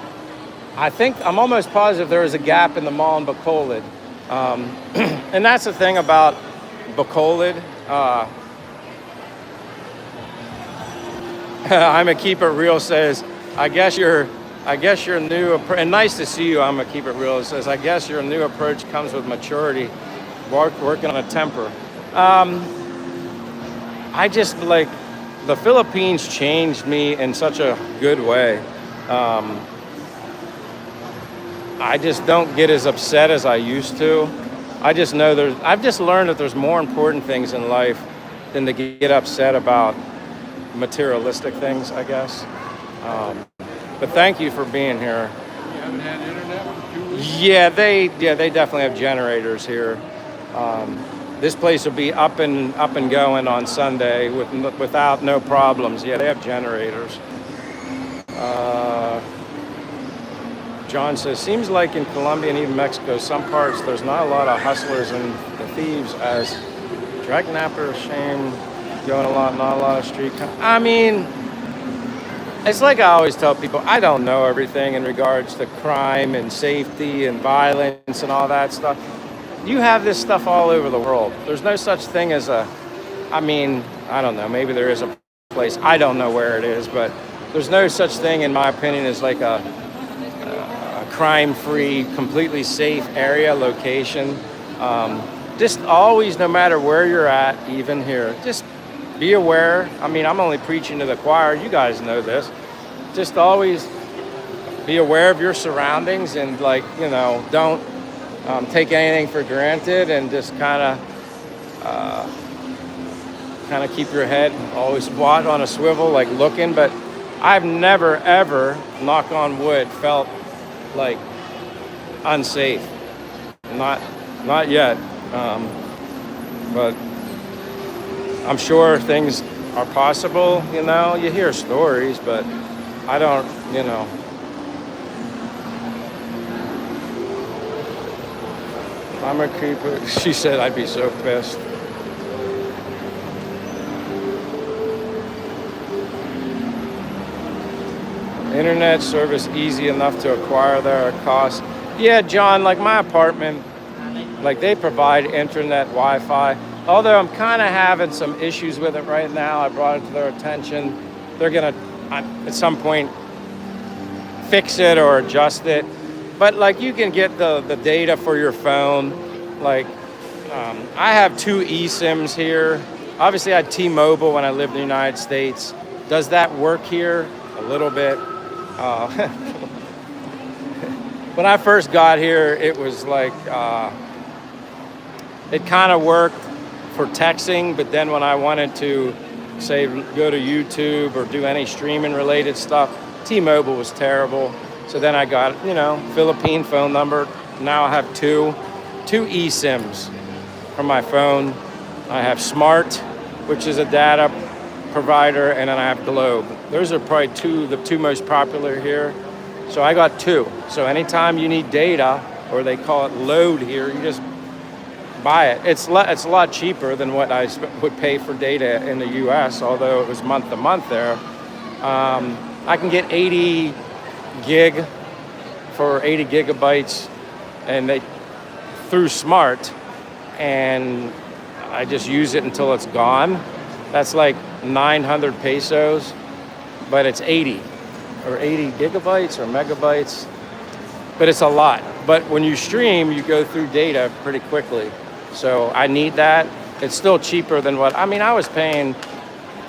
Speaker 2: I'm almost positive there is a gap in the mall in Bacolod. And that's the thing about Bacolod. I'm a Keep It Real says, I guess your new and nice to see you. I'm a Keep It Real says, I guess your new approach comes with maturity, working on a temper. I just the Philippines changed me in such a good way. I just don't get as upset as I used to. I just know I've just learned that there's more important things in life than to get upset about materialistic things, I guess. But thank you for being here.
Speaker 3: You haven't had internet for 2 weeks?
Speaker 2: Yeah, they definitely have generators here. This place will be up and going on Sunday without no problems. Yeah, they have generators. John says, seems like in Colombia and even Mexico, some parts there's not a lot of hustlers and the thieves as drag napper, shame, going not a lot of street. I mean, it's like I always tell people, I don't know everything in regards to crime and safety and violence and all that stuff. You have this stuff all over the world. There's no such thing as I don't know, maybe there is a place, I don't know where it is, but there's no such thing, in my opinion, as like a crime-free, completely safe area, location. Just always, no matter where you're at, even here, just be aware. I mean, I'm only preaching to the choir. You guys know this. Just always be aware of your surroundings and don't take anything for granted, and just kind of kind of keep your head always on a swivel, like looking. But I've never ever, knock on wood, felt like unsafe. Not yet. But I'm sure things are possible. You know, you hear stories, but I don't. You know. I'm a creeper. She said I'd be so pissed. Internet service easy enough to acquire there at cost. Yeah, John, like my apartment, like they provide internet, Wi-Fi. Although I'm kind of having some issues with it right now. I brought it to their attention. They're gonna, at some point, fix it or adjust it. But like you can get the data for your phone. Like I have 2 eSIMs here. Obviously I had T-Mobile when I lived in the United States. Does that work here? A little bit. When I first got here, it was like, it kind of worked for texting, but then when I wanted to, say, go to YouTube or do any streaming related stuff, T-Mobile was terrible. So then I got, you know, Philippine phone number. Now I have two eSIMs from my phone. I have Smart, which is a data provider, and then I have Globe. Those are probably the two most popular here. So I got 2. So anytime you need data, or they call it load here, you just buy it. It's a lot cheaper than what I would pay for data in the U.S., although it was month to month there. I can get 80 gig for 80 gigabytes, and through Smart, and I just use it until it's gone. That's like 900 pesos, but it's 80 gigabytes or megabytes, but it's a lot. But when you stream, you go through data pretty quickly. So I need that. It's still cheaper than I was paying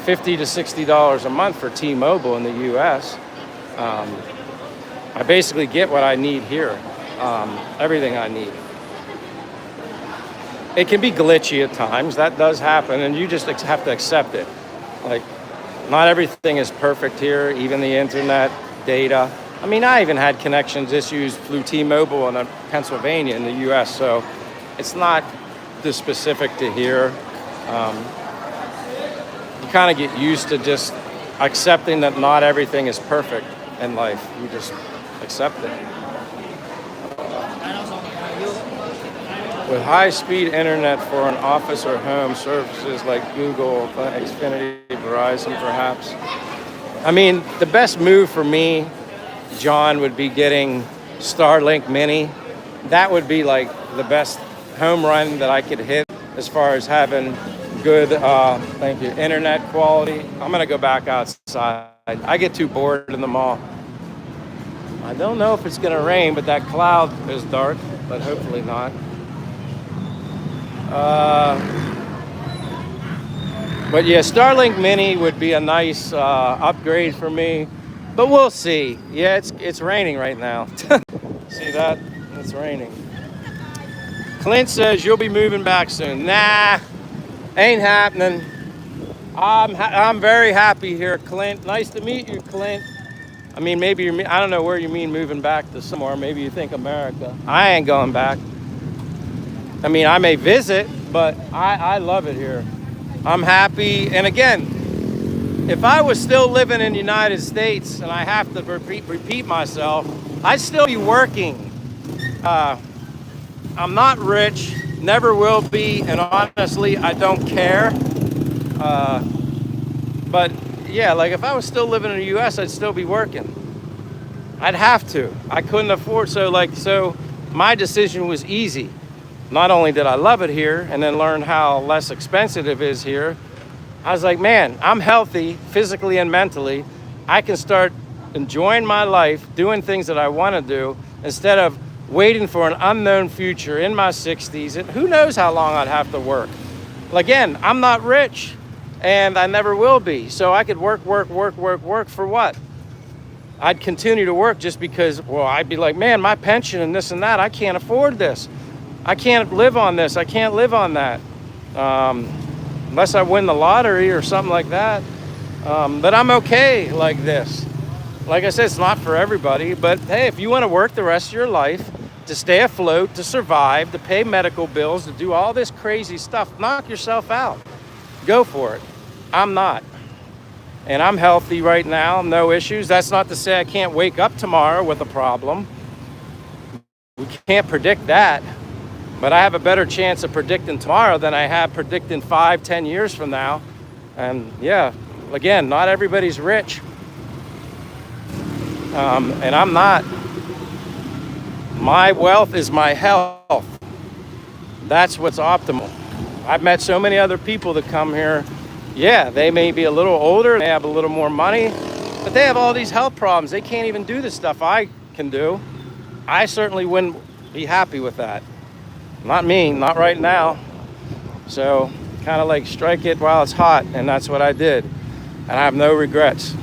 Speaker 2: $50 to $60 a month for T-Mobile in the US. I basically get what I need here, everything I need. It can be glitchy at times, that does happen, and you just have to accept it. Like, not everything is perfect here, even the internet, data. I mean, I even had connections issues through T-Mobile in Pennsylvania in the US, so it's not just specific to here. You kind of get used to just accepting that not everything is perfect in life. You just accept it. With high-speed internet for an office or home, services like Google, Xfinity, Verizon, perhaps. I mean, the best move for me, John, would be getting Starlink Mini. That would be like the best home run that I could hit as far as having good, thank you, internet quality. I'm gonna go back outside. I get too bored in the mall. I don't know if it's gonna rain, but that cloud is dark, but hopefully not. But yeah, Starlink Mini would be a nice upgrade for me, but we'll see. Yeah, it's raining right now. See that? It's raining. Clint says you'll be moving back soon. Nah, ain't happening. I'm very happy here, Clint. Nice to meet you, Clint. I mean, maybe I don't know where you mean moving back to somewhere. Maybe you think America. I ain't going back. I mean, I may visit, but I love it here. I'm happy. And again, if I was still living in the United States, and I have to repeat myself, I'd still be working. I'm not rich, never will be, and honestly, I don't care. But yeah, like if I was still living in the US, I'd still be working. I'd have to. I couldn't afford, so my decision was easy. Not only did I love it here and then learn how less expensive it is here, I was like, man, I'm healthy physically and mentally. I can start enjoying my life, doing things that I want to do, instead of waiting for an unknown future in my 60s. And who knows how long I'd have to work. Again, I'm not rich and I never will be. So I could work for what? I'd continue to work just because, well, I'd be like, man, my pension and this and that, I can't afford this. I can't live on this. I can't live on that. unless I win the lottery or something like that. But I'm okay like this. Like I said, it's not for everybody, but hey, if you want to work the rest of your life to stay afloat, to survive, to pay medical bills, to do all this crazy stuff, knock yourself out. Go for it. I'm not. And I'm healthy right now, no issues. That's not to say I can't wake up tomorrow with a problem. We can't predict that. But I have a better chance of predicting tomorrow than I have predicting 5-10 years from now. And yeah, again, not everybody's rich. And I'm not. My wealth is my health. That's what's optimal. I've met so many other people that come here. Yeah, they may be a little older, they have a little more money, but they have all these health problems. They can't even do the stuff I can do. I certainly wouldn't be happy with that. Not me, not right now. So kind of like strike it while it's hot, and that's what I did. And I have no regrets.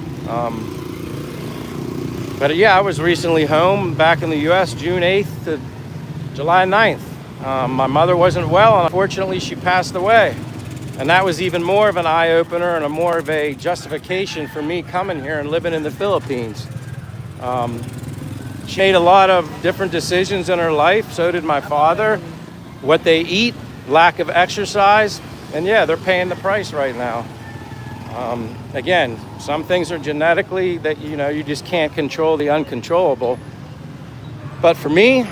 Speaker 2: But yeah, I was recently home back in the US, June 8th to July 9th. My mother wasn't well, and unfortunately she passed away. And that was even more of an eye-opener and more of a justification for me coming here and living in the Philippines. She made a lot of different decisions in her life, so did my father. What they eat, lack of exercise, and yeah, they're paying the price right now. Again, some things are genetically that, you know, you just can't control the uncontrollable. But for me,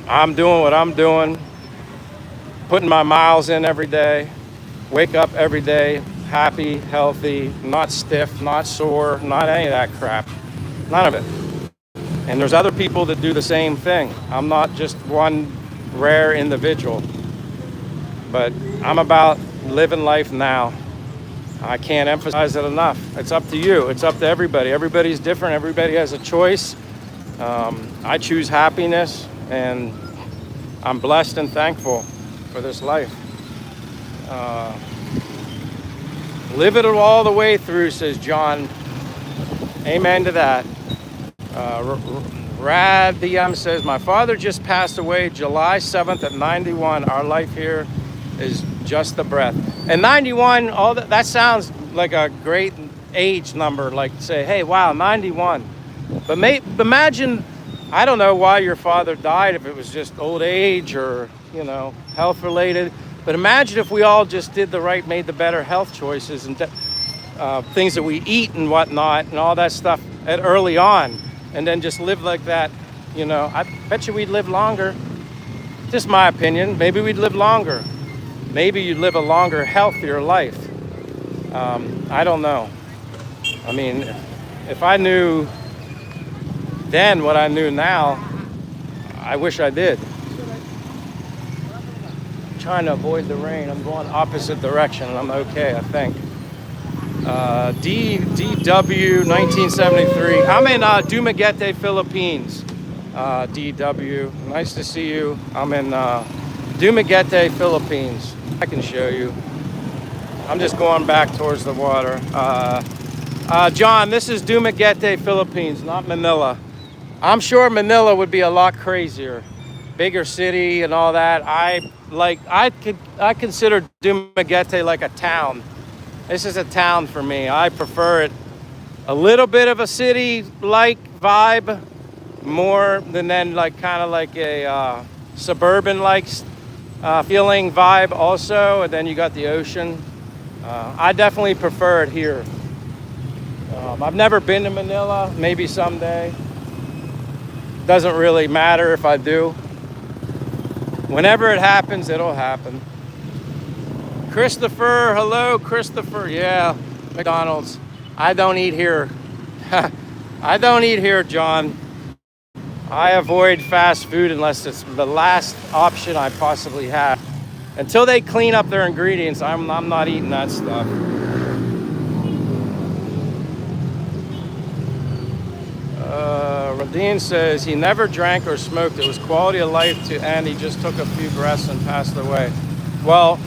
Speaker 2: I'm doing what I'm doing, putting my miles in every day, wake up every day, happy, healthy, not stiff, not sore, not any of that crap. None of it. And there's other people that do the same thing. I'm not just one rare individual, but I'm about living life now. I can't emphasize it enough. It's up to you. It's up to everybody. Everybody's different. Everybody has a choice. I choose happiness, and I'm blessed and thankful for this life. Live it all the way through, says John. Amen to that. Rad DM says, my father just passed away July 7th at 91. Our life here is just a breath. And 91, all that sounds like a great age number, like say, hey, wow, 91. But imagine, I don't know why your father died, if it was just old age or, you know, health related. But imagine if we all just did the right, made the better health choices and things that we eat and whatnot and all that stuff at early on, and then just live like that. You know, I bet you we'd live longer. Just my opinion. Maybe we'd live longer. Maybe you'd live a longer, healthier life. I don't know. I mean, if I knew then what I knew now, I wish I did. I'm trying to avoid the rain. I'm going opposite direction, and I'm okay, I think. DW 1973. I'm in Dumaguete, Philippines. DW, nice to see you. I'm in Dumaguete, Philippines. I can show you. I'm just going back towards the water. John, this is Dumaguete, Philippines, not Manila. I'm sure Manila would be a lot crazier, bigger city and all that. I consider Dumaguete like a town. This is a town for me. I prefer it a little bit of a city-like vibe, more than then like kind of like a suburban-like feeling vibe also. And then you got the ocean. I definitely prefer it here. I've never been to Manila. Maybe someday. Doesn't really matter if I do. Whenever it happens, it'll happen. Christopher, hello, Christopher. Yeah, McDonald's. I don't eat here. I don't eat here, John. I avoid fast food unless it's the last option I possibly have. Until they clean up their ingredients, I'm not eating that stuff. Radine says he never drank or smoked. It was quality of life to end. He just took a few breaths and passed away. Well,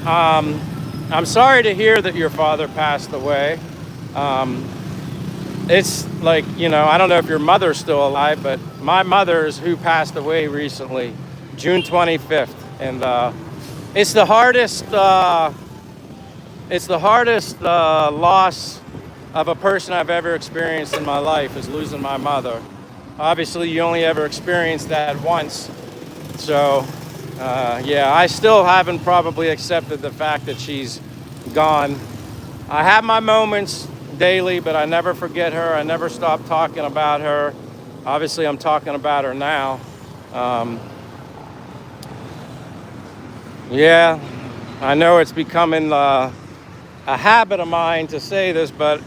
Speaker 2: I'm sorry to hear that your father passed away. It's like, you know, I don't know if your mother's still alive, but my mother's who passed away recently, June 25th. And It's the hardest. It's the hardest loss of a person I've ever experienced in my life is losing my mother. Obviously, you only ever experience that once. So, yeah, I still haven't probably accepted the fact that she's gone. I have my moments daily, but I never forget her. I never stop talking about her. Obviously, I'm talking about her now. Um, yeah, I know it's becoming a habit of mine to say this, but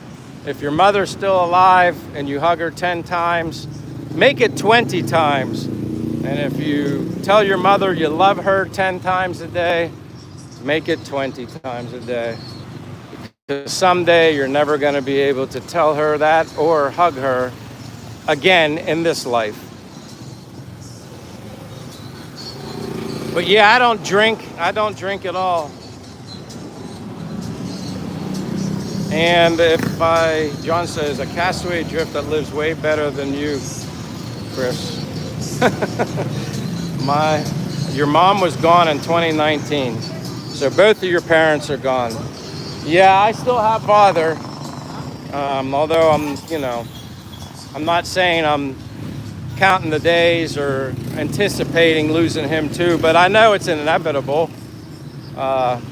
Speaker 2: if your mother's still alive and you hug her 10 times, make it 20 times. And if you tell your mother you love her 10 times a day, make it 20 times a day. Because someday you're never going to be able to tell her that or hug her again in this life. But yeah, I don't drink. I don't drink at all. And John says, a castaway drift that lives way better than you, Chris. Your mom was gone in 2019. So both of your parents are gone. Yeah, I still have father. Although I'm not saying I'm counting the days or anticipating losing him too, but I know it's inevitable. But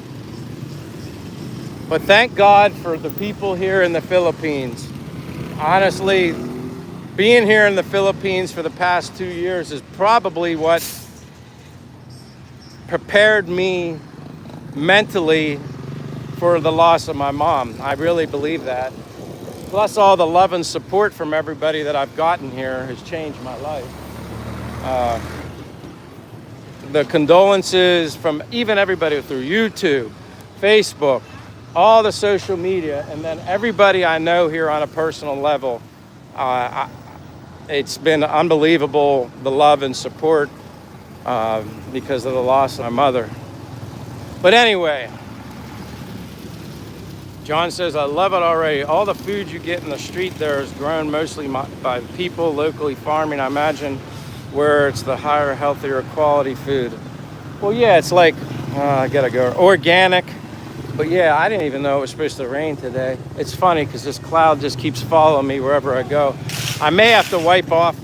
Speaker 2: thank God for the people here in the Philippines. Honestly, being here in the Philippines for the past 2 years is probably what prepared me mentally for the loss of my mom. I really believe that. Plus all the love and support from everybody that I've gotten here has changed my life. The condolences from even everybody through YouTube, Facebook, all the social media, and then everybody I know here on a personal level. It's been unbelievable, the love and support because of the loss of my mother. But anyway, John says, I love it already. All the food you get in the street there is grown mostly by people locally farming, I imagine, where it's the higher, healthier quality food. Well, yeah, it's like, I gotta go, organic. But yeah, I didn't even know it was supposed to rain today. It's funny because this cloud just keeps following me wherever I go. I may have to wipe off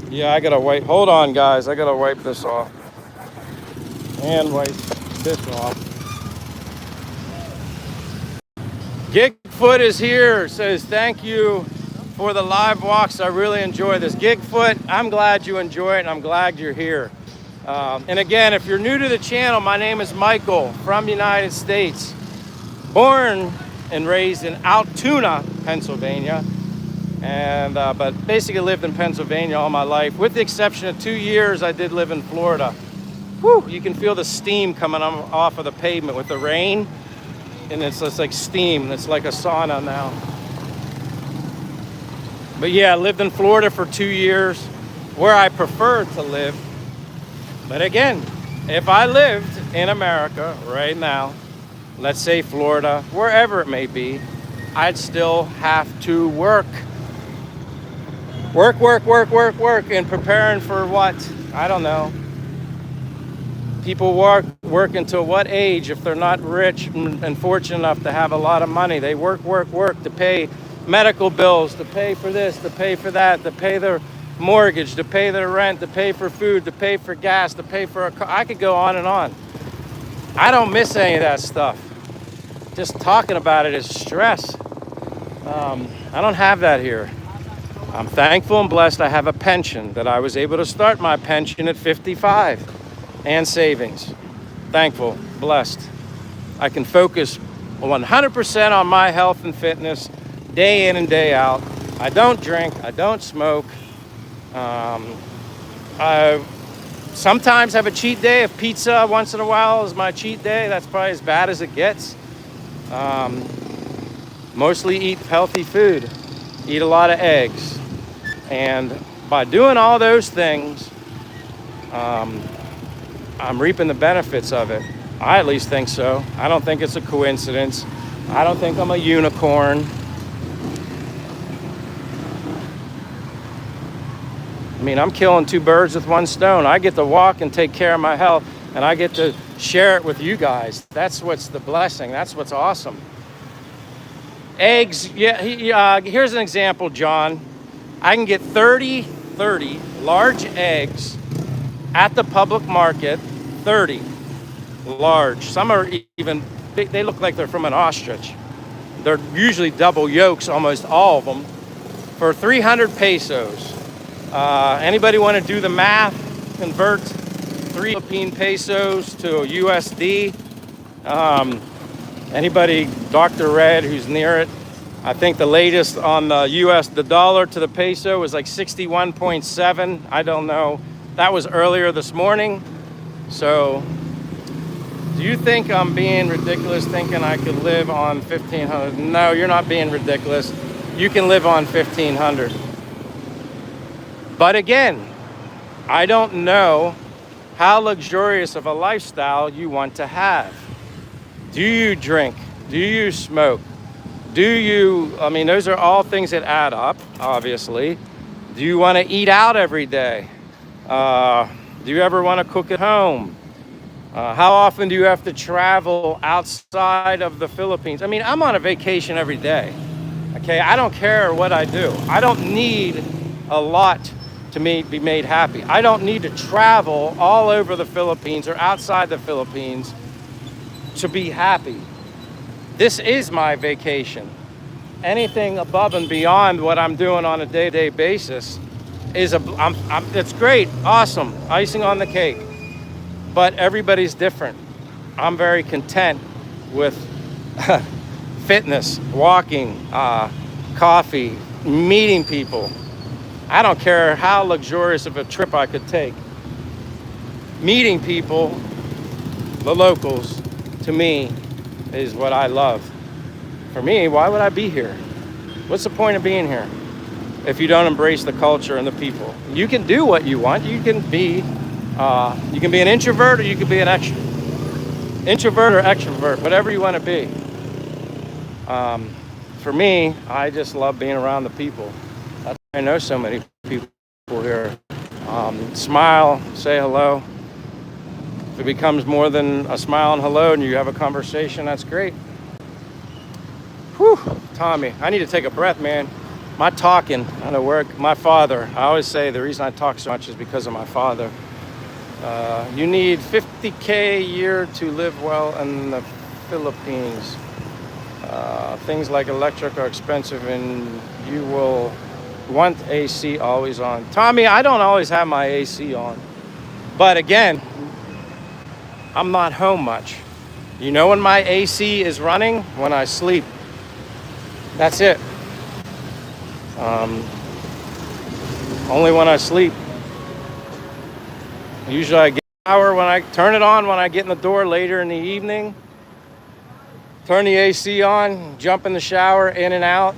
Speaker 2: yeah, I gotta wipe, hold on guys, I gotta wipe this off. And wipe this off. Gigfoot is here, says thank you for the live walks. I really enjoy this. Gigfoot, I'm glad you enjoy it and I'm glad you're here. And again, if you're new to the channel, my name is Michael from the United States. Born and raised in Altoona, Pennsylvania. And but basically lived in Pennsylvania all my life, with the exception of 2 years I did live in Florida. Whew, you can feel the steam coming off of the pavement with the rain. And it's just like steam. It's like a sauna now. But yeah, I lived in Florida for 2 years, where I preferred to live. But again, if I lived in America right now, let's say Florida, wherever it may be, I'd still have to work. Work, and preparing for what? I don't know. People work until what age if they're not rich and fortunate enough to have a lot of money? They work to pay medical bills, to pay for this, to pay for that, to pay their mortgage, to pay their rent, to pay for food, to pay for gas, to pay for a car. I could go on and on. I don't miss any of that stuff. Just talking about it is stress. I don't have that here. I'm thankful and blessed I have a pension, that I was able to start my pension at 55 and savings. Thankful, blessed. I can focus 100% on my health and fitness day in and day out. I don't drink, I don't smoke. I sometimes have a cheat day. If pizza once in a while is my cheat day, that's probably as bad as it gets. Mostly eat healthy food, eat a lot of eggs. And by doing all those things, I'm reaping the benefits of it. I at least think so. I don't think it's a coincidence. I don't think I'm a unicorn. I mean, I'm killing two birds with one stone. I get to walk and take care of my health, and I get to share it with you guys. That's what's the blessing. That's what's awesome. Eggs, yeah, here's an example, John. I can get 30 large eggs at the public market, 30 large. Some are even big. They look like they're from an ostrich. They're usually double yolks, almost all of them, for 300 pesos. Anybody want to do the math? Convert 3 Philippine pesos to USD. Anybody, Dr. Red, who's near it? I think the latest on the dollar to the peso was like 61.7. I don't know. That was earlier this morning. So, do you think I'm being ridiculous thinking I could live on 1,500? No, you're not being ridiculous. You can live on 1,500. But again, I don't know how luxurious of a lifestyle you want to have. Do you drink? Do you smoke? I mean, those are all things that add up, obviously. Do you want to eat out every day? Do you ever want to cook at home? How often do you have to travel outside of the Philippines? I mean, I'm on a vacation every day. Okay, I don't care what I do. I don't need a lot to be made happy. I don't need to travel all over the Philippines or outside the Philippines to be happy. This is my vacation. Anything above and beyond what I'm doing on a day-to-day basis is it's great, awesome, icing on the cake. But everybody's different. I'm very content with fitness, walking, coffee, meeting people. I don't care how luxurious of a trip I could take. Meeting people, the locals, to me, is what I love. For me, why would I be here? What's the point of being here if you don't embrace the culture and the people? You can do what you want. You can be an introvert or you can be an introvert or extrovert, whatever you want to be. For me, I just love being around the people. I know so many people here. Smile, say hello. If it becomes more than a smile and hello and you have a conversation, that's great. Whew, Tommy, I need to take a breath, man. My talking, I know work. My father, I always say the reason I talk so much is because of my father. You need 50K a year to live well in the Philippines. Things like electric are expensive and you will want AC always on. Tommy, I don't always have my AC on. But again, I'm not home much. You know when my AC is running? When I sleep. That's it. Only when I sleep. Usually I get an hour when I turn it on when I get in the door later in the evening. Turn the AC on, jump in the shower, in and out.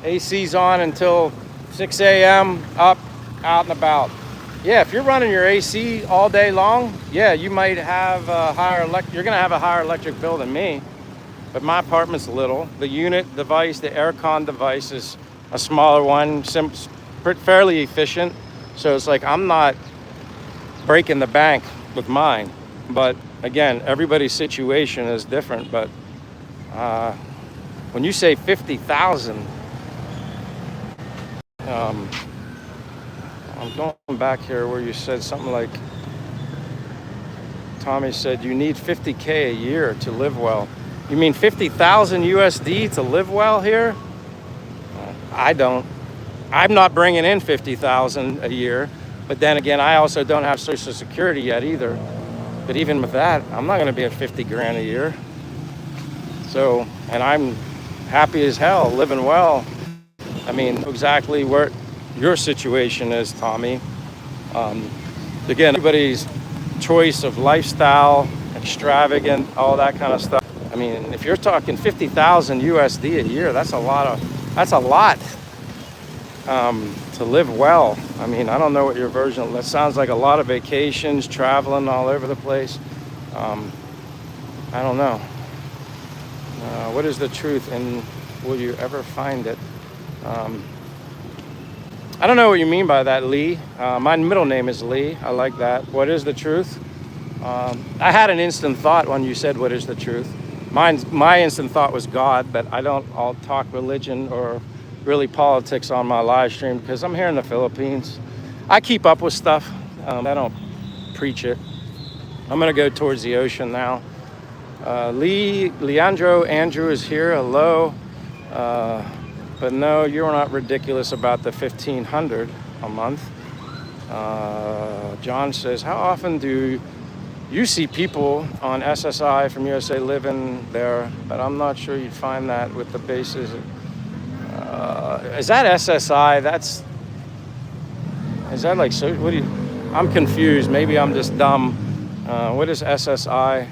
Speaker 2: AC's on until 6 a.m., up, out and about. Yeah, if you're running your AC all day long, yeah, you might have you're gonna have a higher electric bill than me. But my apartment's little. The unit device, the aircon device is a smaller one, fairly efficient. So it's like I'm not breaking the bank with mine. But again, everybody's situation is different. But when you say 50,000, I'm going back here where you said something like, Tommy said you need 50K a year to live well. You mean 50,000 USD to live well here? I don't. I'm not bringing in 50,000 a year, but then again, I also don't have Social Security yet either. But even with that, I'm not going to be at 50 grand a year. So, and I'm happy as hell, living well. I mean, exactly where your situation is, Tommy. Again, everybody's choice of lifestyle, extravagant, all that kind of stuff. I mean, if you're talking 50,000 USD a year, that's a lot to live well. I mean, I don't know what your version, that sounds like a lot of vacations, traveling all over the place. I don't know. What is the truth and will you ever find it? I don't know what you mean by that, Lee. My middle name is Lee. I like that. What is the truth? I had an instant thought when you said, "What is the truth?" My instant thought was God, but I'll talk religion or really politics on my live stream because I'm here in the Philippines. I keep up with stuff. I don't preach it. I'm gonna go towards the ocean now. Andrew is here. Hello. But no, you're not ridiculous about the 1,500 a month. John says, how often do you see people on SSI from USA living there? But I'm not sure you'd find that with the bases. Is that SSI? Is that like, so what do you, I'm confused. Maybe I'm just dumb. What is SSI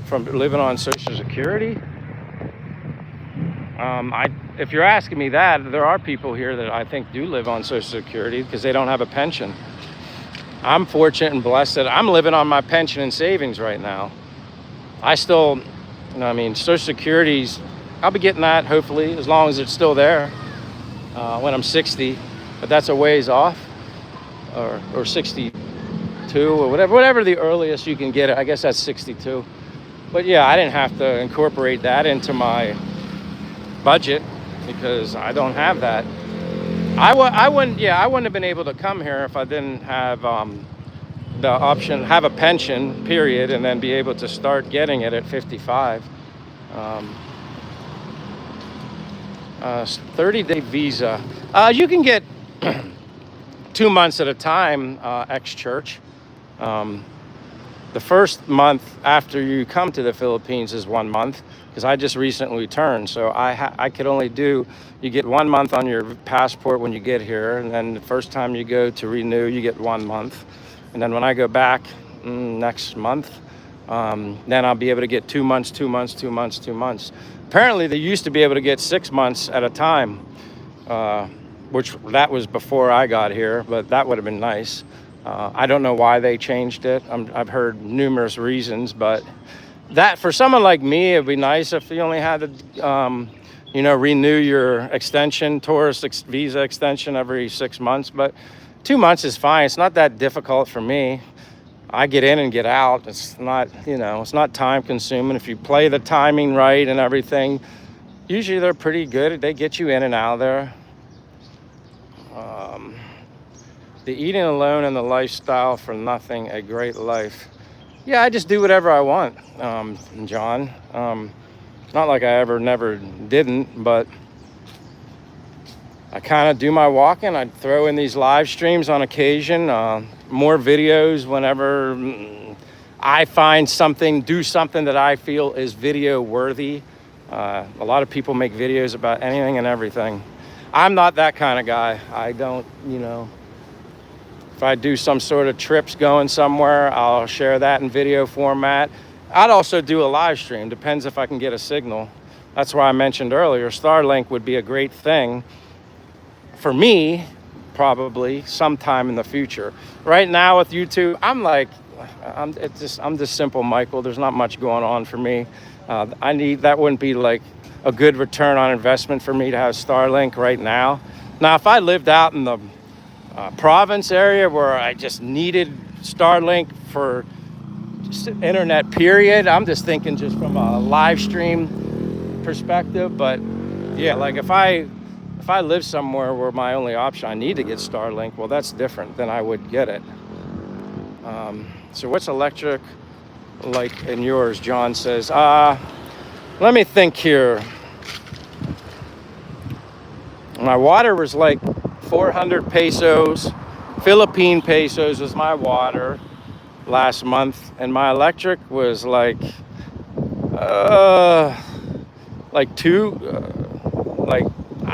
Speaker 2: from living on Social Security? If you're asking me that, there are people here that I think do live on Social Security because they don't have a pension. I'm fortunate and blessed that I'm living on my pension and savings right now. I still, Social Security's, I'll be getting that hopefully as long as it's still there when I'm 60, but that's a ways off, or 62 or whatever the earliest you can get it. I guess that's 62. But yeah, I didn't have to incorporate that into my budget because I don't have that. I wouldn't have been able to come here if I didn't have the option, have a pension, period, and then be able to start getting it at 55. 30-day visa. You can get 2 months at a time, ex-church. The first month after you come to the Philippines is 1 month because I just recently returned. So I could only you get 1 month on your passport when you get here. And then the first time you go to renew, you get 1 month. And then when I go back next month, then I'll be able to get 2 months, 2 months, 2 months, 2 months. Apparently they used to be able to get 6 months at a time, which that was before I got here, but that would have been nice. I don't know why they changed it. I've heard numerous reasons, but that for someone like me, it'd be nice if you only had to, renew your extension, tourist visa extension every 6 months. But 2 months is fine. It's not that difficult for me. I get in and get out. It's not, it's not time consuming. If you play the timing right and everything, usually they're pretty good. They get you in and out of there. The eating alone and the lifestyle for nothing, a great life. Yeah, I just do whatever I want, John. It's not like I never didn't, but I kind of do my walking. I throw in these live streams on occasion, more videos whenever I find do something that I feel is video worthy. A lot of people make videos about anything and everything. I'm not that kind of guy. I don't, if I do some sort of trips going somewhere, I'll share that in video format. I'd also do a live stream, depends if I can get a signal. That's why I mentioned earlier, Starlink would be a great thing for me, probably sometime in the future. Right now with YouTube, I'm just simple Michael. There's not much going on for me. That wouldn't be like a good return on investment for me to have Starlink right now. Now, if I lived out in the province area where I just needed Starlink for just internet period, I'm just thinking just from a live stream perspective. But yeah, like if I live somewhere where my only option, I need to get Starlink, well, that's different. Then I would get it. So what's electric like in yours? John says, let me think here. My water was like 400 pesos. Philippine pesos was my water last month, and my electric was like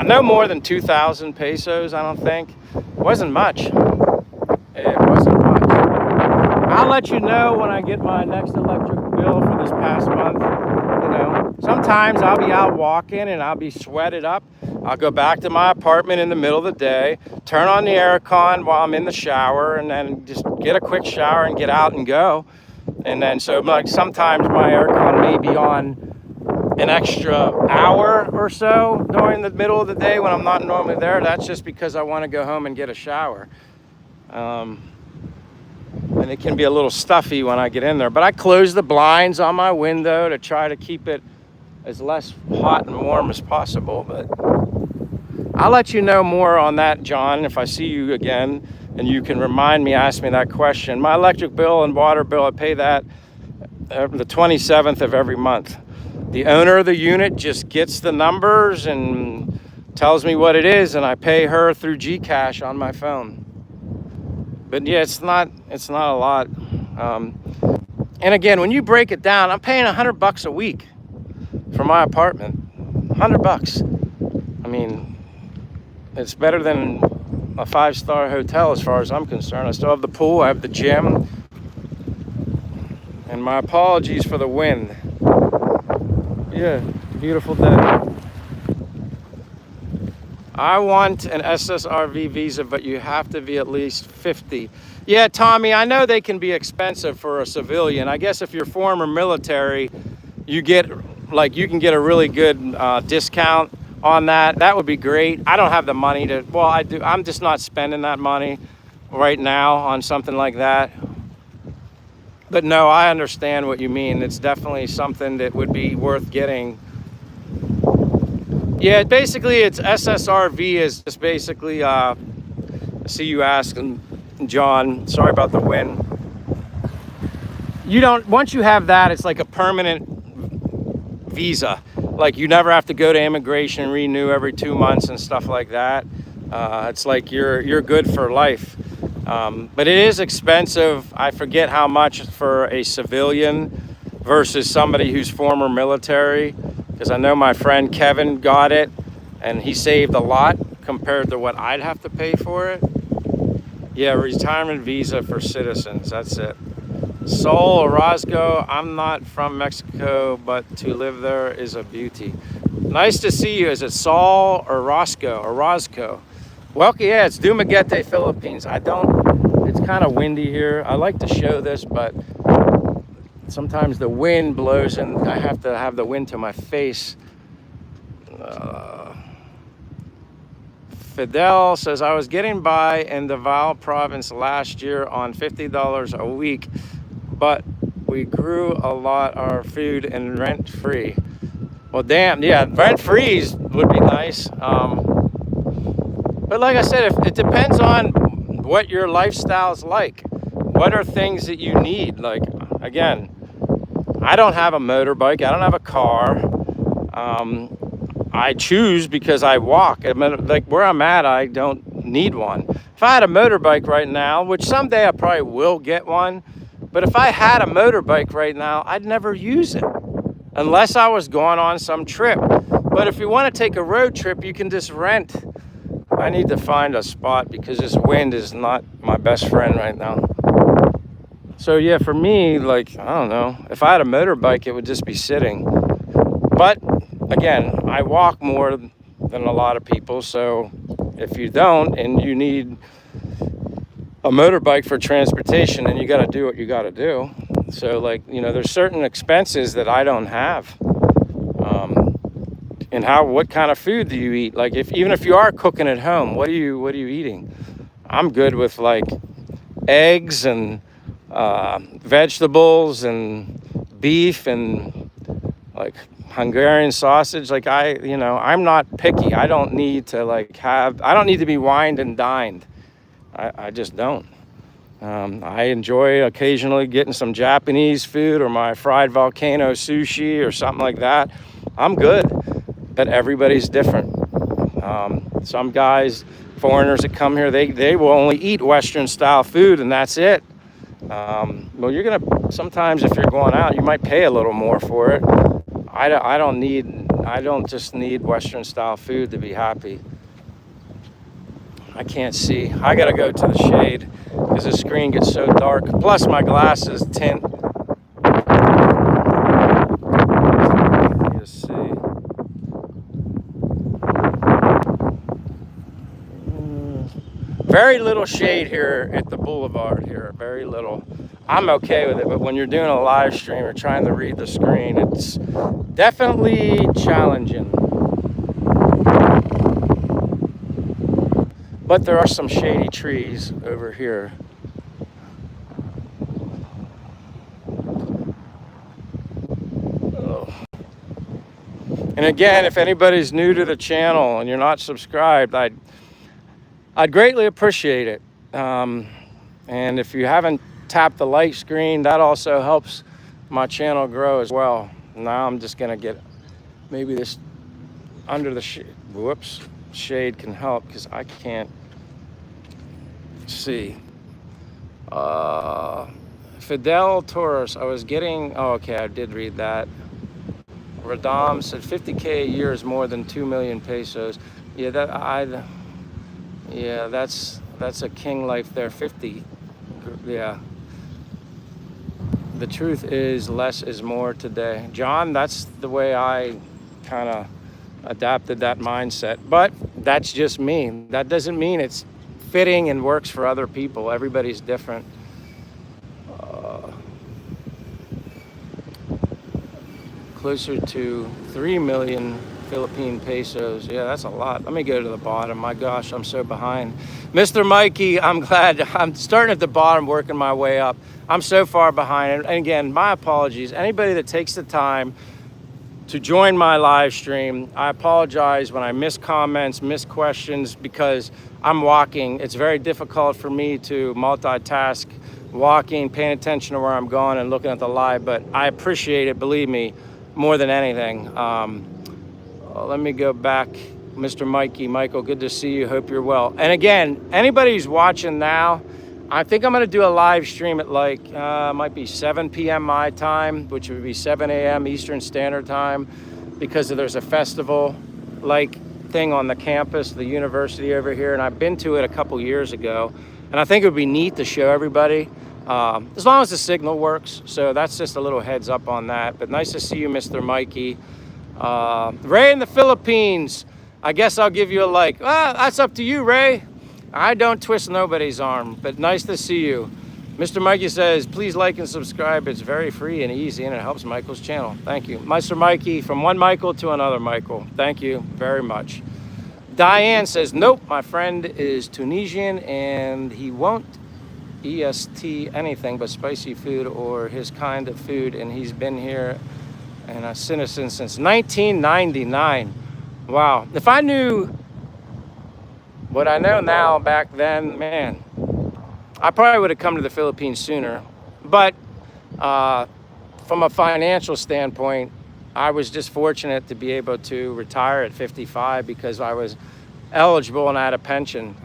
Speaker 2: no more than 2,000 pesos. I don't think. It wasn't much. It wasn't much. I'll let you know when I get my next electric bill for this past month. Sometimes I'll be out walking and I'll be sweated up. I'll go back to my apartment in the middle of the day, turn on the aircon while I'm in the shower, and then just get a quick shower and get out and go. And then sometimes my aircon may be on an extra hour or so during the middle of the day when I'm not normally there. That's just because I want to go home and get a shower. and it can be a little stuffy when I get in there. But I close the blinds on my window to try to keep it as less hot and warm as possible. But I'll let you know more on that, John, if I see you again, and you can remind me, ask me that question. My electric bill and water bill, I pay that the 27th of every month. The owner of the unit just gets the numbers and tells me what it is, and I pay her through Gcash on my phone. But yeah, it's not a lot. And again, when you break it down, I'm paying $100 a week for my apartment. $100. I mean, it's better than a 5-star hotel as far as I'm concerned. I still have the pool, I have the gym. And my apologies for the wind. Yeah, beautiful day. I want an SSRV visa, but you have to be at least 50. Yeah, Tommy, I know they can be expensive for a civilian. I guess if you're former military, you can get a really good discount on that. That would be great. I don't have the money to, well, I do. I'm just not spending that money right now on something like that. But no, I understand what you mean. It's definitely something that would be worth getting. Yeah, basically it's SSRV is just basically, I see you asking, John, sorry about the wind. Once you have that, it's like a permanent visa. Like you never have to go to immigration, renew every 2 months and stuff like that. It's like you're good for life. But it is expensive. I forget how much for a civilian versus somebody who's former military, because I know my friend Kevin got it and he saved a lot compared to what I'd have to pay for it. Yeah, retirement visa for citizens, that's it. Sol Orozco, I'm not from Mexico, but to live there is a beauty. Nice to see you. Is it Sol Orozco? Well, yeah, it's Dumaguete, Philippines. It's kind of windy here. I like to show this, but sometimes the wind blows and I have to have the wind to my face. Fidel says, I was getting by in the Val province last year on $50 a week, but we grew a lot our food and rent free. Well, damn, yeah, rent free would be nice. But like I said, it depends on what your lifestyle's like. What are things that you need? Like, again, I don't have a motorbike. I don't have a car. I choose because I walk. I mean, like where I'm at, I don't need one. If I had a motorbike right now, which someday I probably will get one, but if I had a motorbike right now, I'd never use it unless I was going on some trip. But if you want to take a road trip, you can just rent. I need to find a spot because this wind is not my best friend right now. So yeah, for me, like, I don't know, if I had a motorbike, it would just be sitting. But again, I walk more than a lot of people. So if you don't and you need a motorbike for transportation, then you got to do what you got to do. So like, you know, there's certain expenses that I don't have. And what kind of food do you eat? Like even if you are cooking at home, what are you eating? I'm good with like eggs and vegetables and beef and like Hungarian sausage. Like I'm not picky. I don't need to be wined and dined. I just don't. I enjoy occasionally getting some Japanese food or my fried volcano sushi or something like that. I'm good. But everybody's different. Some guys, foreigners that come here, they will only eat Western style food and that's it. Well, sometimes if you're going out, you might pay a little more for it. I don't just need Western style food to be happy. I can't see. I gotta go to the shade because the screen gets so dark. Plus my glasses tint. Let's see. Very little shade here at the boulevard here, very little. I'm okay with it, but when you're doing a live stream or trying to read the screen, it's definitely challenging. But there are some shady trees over here. And again, if anybody's new to the channel and you're not subscribed, I'd greatly appreciate it. And if you haven't tapped the like screen, that also helps my channel grow as well. Now I'm just gonna get, maybe this under the shade can help because I can't see. Fidel Torres, I was getting, oh, okay, I did read that. Radam said 50K a year is more than 2 million pesos. Yeah, that's a king life there. 50, yeah. The truth is less is more today. John, that's the way I kind of adapted that mindset. But that's just me. That doesn't mean it's fitting and works for other people. Everybody's different. Closer to 3 million Philippine pesos. Yeah, that's a lot. Let me go to the bottom. My gosh, I'm so behind. Mr. Mikey, I'm glad. I'm starting at the bottom, working my way up. I'm so far behind. And again, my apologies. Anybody that takes the time to join my live stream, I apologize when I miss comments, miss questions, because I'm walking. It's very difficult for me to multitask, walking, paying attention to where I'm going and looking at the live, but I appreciate it, believe me, more than anything. Let me go back. Mr. Mikey, Michael, good to see you. Hope you're well. And again, anybody who's watching now, I think I'm going to do a live stream at like, might be 7 p.m. my time, which would be 7 a.m. Eastern Standard Time, because there's a festival like thing on the campus, the university over here. And I've been to it a couple years ago. And I think it would be neat to show everybody. As long as the signal works. So that's just a little heads up on that. But nice to see you, Mr. Mikey. Ray in the Philippines, I guess I'll give you a like. That's up to you, Ray. I don't twist nobody's arm, but nice to see you. Mr. Mikey says, please like and subscribe. It's very free and easy, and it helps Michael's channel. Thank you. Mr. Mikey, from one Michael to another Michael. Thank you very much. Diane says, nope, my friend is Tunisian, and he won't EST anything but spicy food or his kind of food, and he's been here and a citizen since 1999. Wow. If I knew what I know now back then, man, I probably would have come to the Philippines sooner. But from a financial standpoint, I was just fortunate to be able to retire at 55 because I was eligible and I had a pension.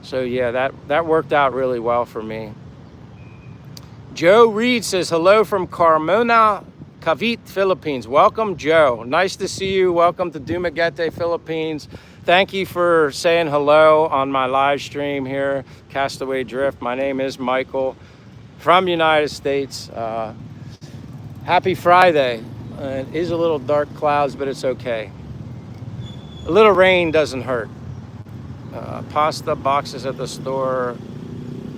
Speaker 2: So yeah, that worked out really well for me. Joe Reed says, hello from Carmona, Cavite, Philippines. Welcome, Joe. Nice to see you. Welcome to Dumaguete, Philippines. Thank you for saying hello on my live stream here, Castaway Drift. My name is Michael from United States. Happy Friday. It is a little dark clouds, but it's okay. A little rain doesn't hurt. Pasta boxes at the store,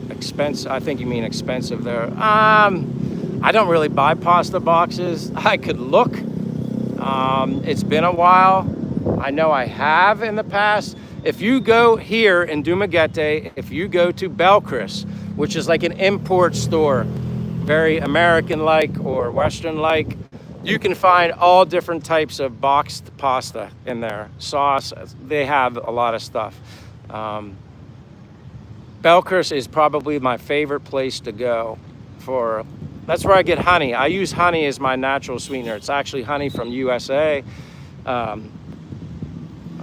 Speaker 2: expensive. I think you mean expensive there. I don't really buy pasta boxes. I could look. It's been a while. I know I have in the past. If you go here in Dumaguete, if you go to Belcris, which is like an import store, very American-like or Western-like, you can find all different types of boxed pasta in there. Sauce, they have a lot of stuff. Belcris is probably my favorite place to go for. That's where I get honey. I use honey as my natural sweetener. It's actually honey from USA. I'm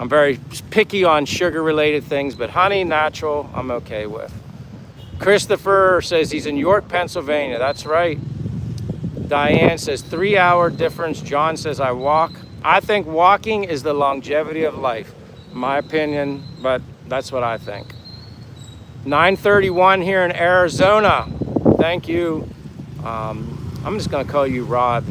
Speaker 2: very picky on sugar-related things, but honey, natural, I'm okay with. Christopher says he's in York, Pennsylvania. That's right. Diane says 3-hour difference. John says I walk. I think walking is the longevity of life. My opinion, but that's what I think. 9:31 here in Arizona. Thank you. I'm just going to call you Rod.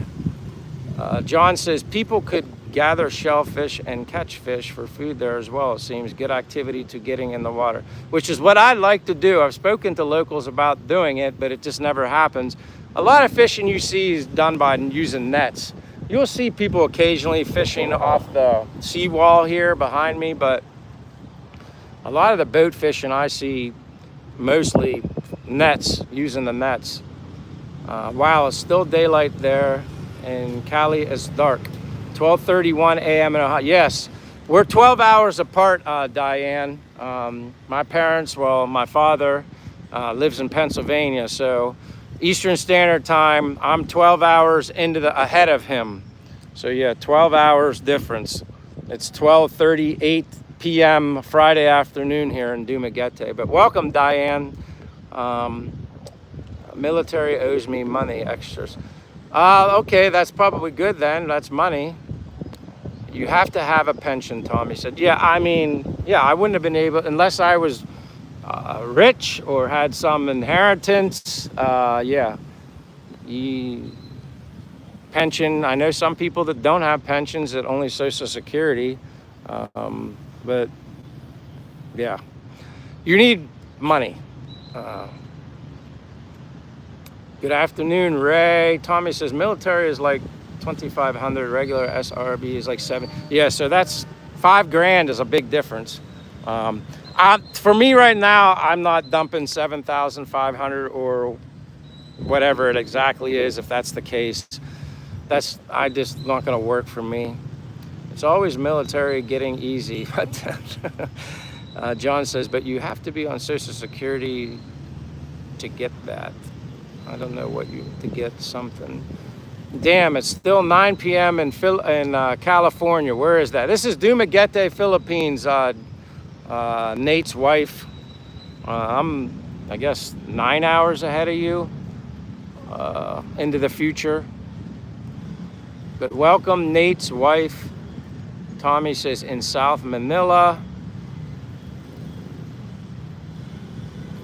Speaker 2: John says people could gather shellfish and catch fish for food there as well. It seems good activity to getting in the water, which is what I'd like to do. I've spoken to locals about doing it, but it just never happens. A lot of fishing you see is done by using nets. You'll see people occasionally fishing off the seawall here behind me, but a lot of the boat fishing I see mostly nets, using the nets. Wow, it's still daylight there, and Cali is dark. 12:31 a.m. in Ohio. Yes, we're 12 hours apart, Diane. My parents, well, my father lives in Pennsylvania, so Eastern Standard Time, I'm 12 hours ahead of him. So yeah, 12 hours difference. It's 12:38 p.m. Friday afternoon here in Dumaguete. But welcome, Diane. Military owes me money extras. Okay, that's probably good then. That's money. You have to have a pension, Tommy said. Yeah, I mean, yeah, I wouldn't have been able, unless I was rich or had some inheritance. Yeah, pension. I know some people that don't have pensions, that only Social Security. But yeah, you need money. Good afternoon, Ray. Tommy says military is like 2,500, regular SRB is like 7. Yeah, so that's $5,000 is a big difference. For me right now, I'm not dumping 7,500 or whatever it exactly is. If that's the case, that's just not going to work for me. It's always military getting easy, but John says, but you have to be on Social Security to get that. I don't know what to get something. Damn, it's still 9 p.m. in California. Where is that? This is Dumaguete, Philippines. Nate's wife. I'm, I guess, 9 hours ahead of you into the future. But welcome, Nate's wife. Tommy says in South Manila.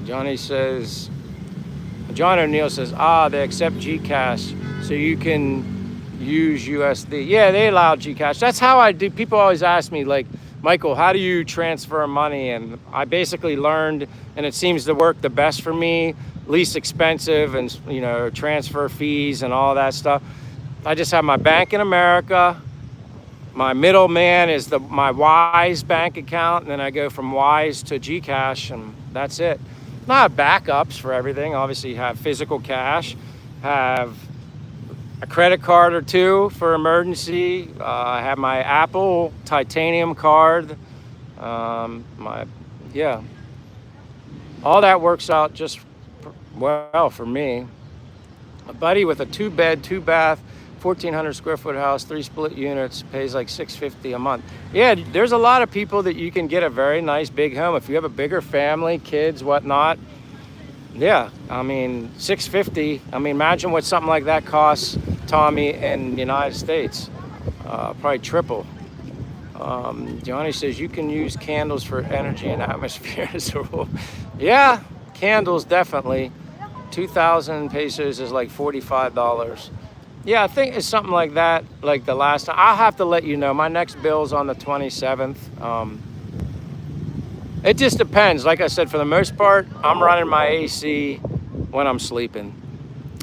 Speaker 2: Johnny says, John O'Neill says, they accept GCash, so you can use USD. Yeah, they allow GCash. That's how I do. People always ask me, like, Michael, how do you transfer money? And I basically learned, and it seems to work the best for me, least expensive, and transfer fees and all that stuff. I just have my bank in America. My middleman is my Wise bank account, and then I go from Wise to GCash, and that's it. Not backups for everything. Obviously, you have physical cash, have a credit card or two for emergency. I have my Apple titanium card. All that works out just well for me. A buddy with a 2-bed, 2-bath, 1,400 square foot house, 3 split units, pays like $650 a month. Yeah, there's a lot of people that you can get a very nice big home if you have a bigger family, kids, whatnot. Yeah, I mean, $650. I mean, imagine what something like that costs, Tommy, in the United States. Probably triple. Johnny says you can use candles for energy and atmosphere. So, yeah, candles definitely. 2,000 pesos is like $45. Yeah, I think it's something like that, like the last time. I'll have to let you know. My next bill's on the 27th. It just depends. Like I said, for the most part, I'm running my AC when I'm sleeping.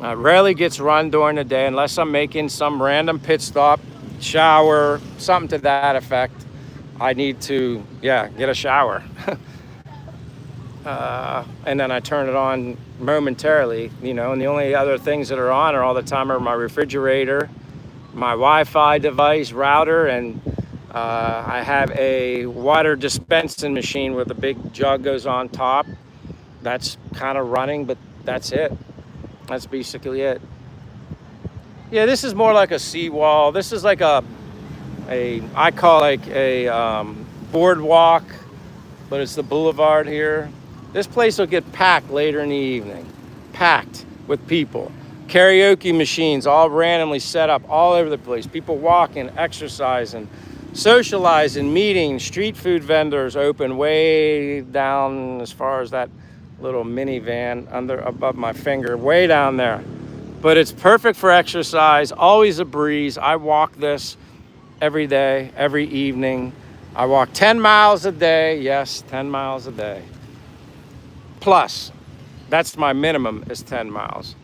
Speaker 2: Rarely gets run during the day unless I'm making some random pit stop, shower, something to that effect. I need to, get a shower. And then I turn it on momentarily, and the only other things that are on all the time are my refrigerator, my Wi-Fi device, router, and I have a water dispensing machine where the big jug goes on top. That's kind of running, but that's it. That's basically it. Yeah, this is more like a seawall. This is like I call like a boardwalk, but it's the boulevard here. This place will get packed later in the evening, packed with people. Karaoke machines all randomly set up all over the place. People walking, exercising, socializing, meeting. Street food vendors open way down as far as that little minivan above my finger, way down there. But it's perfect for exercise, always a breeze. I walk this every day, every evening. I walk 10 miles a day. Yes, 10 miles a day. Plus, that's my minimum is 10 miles.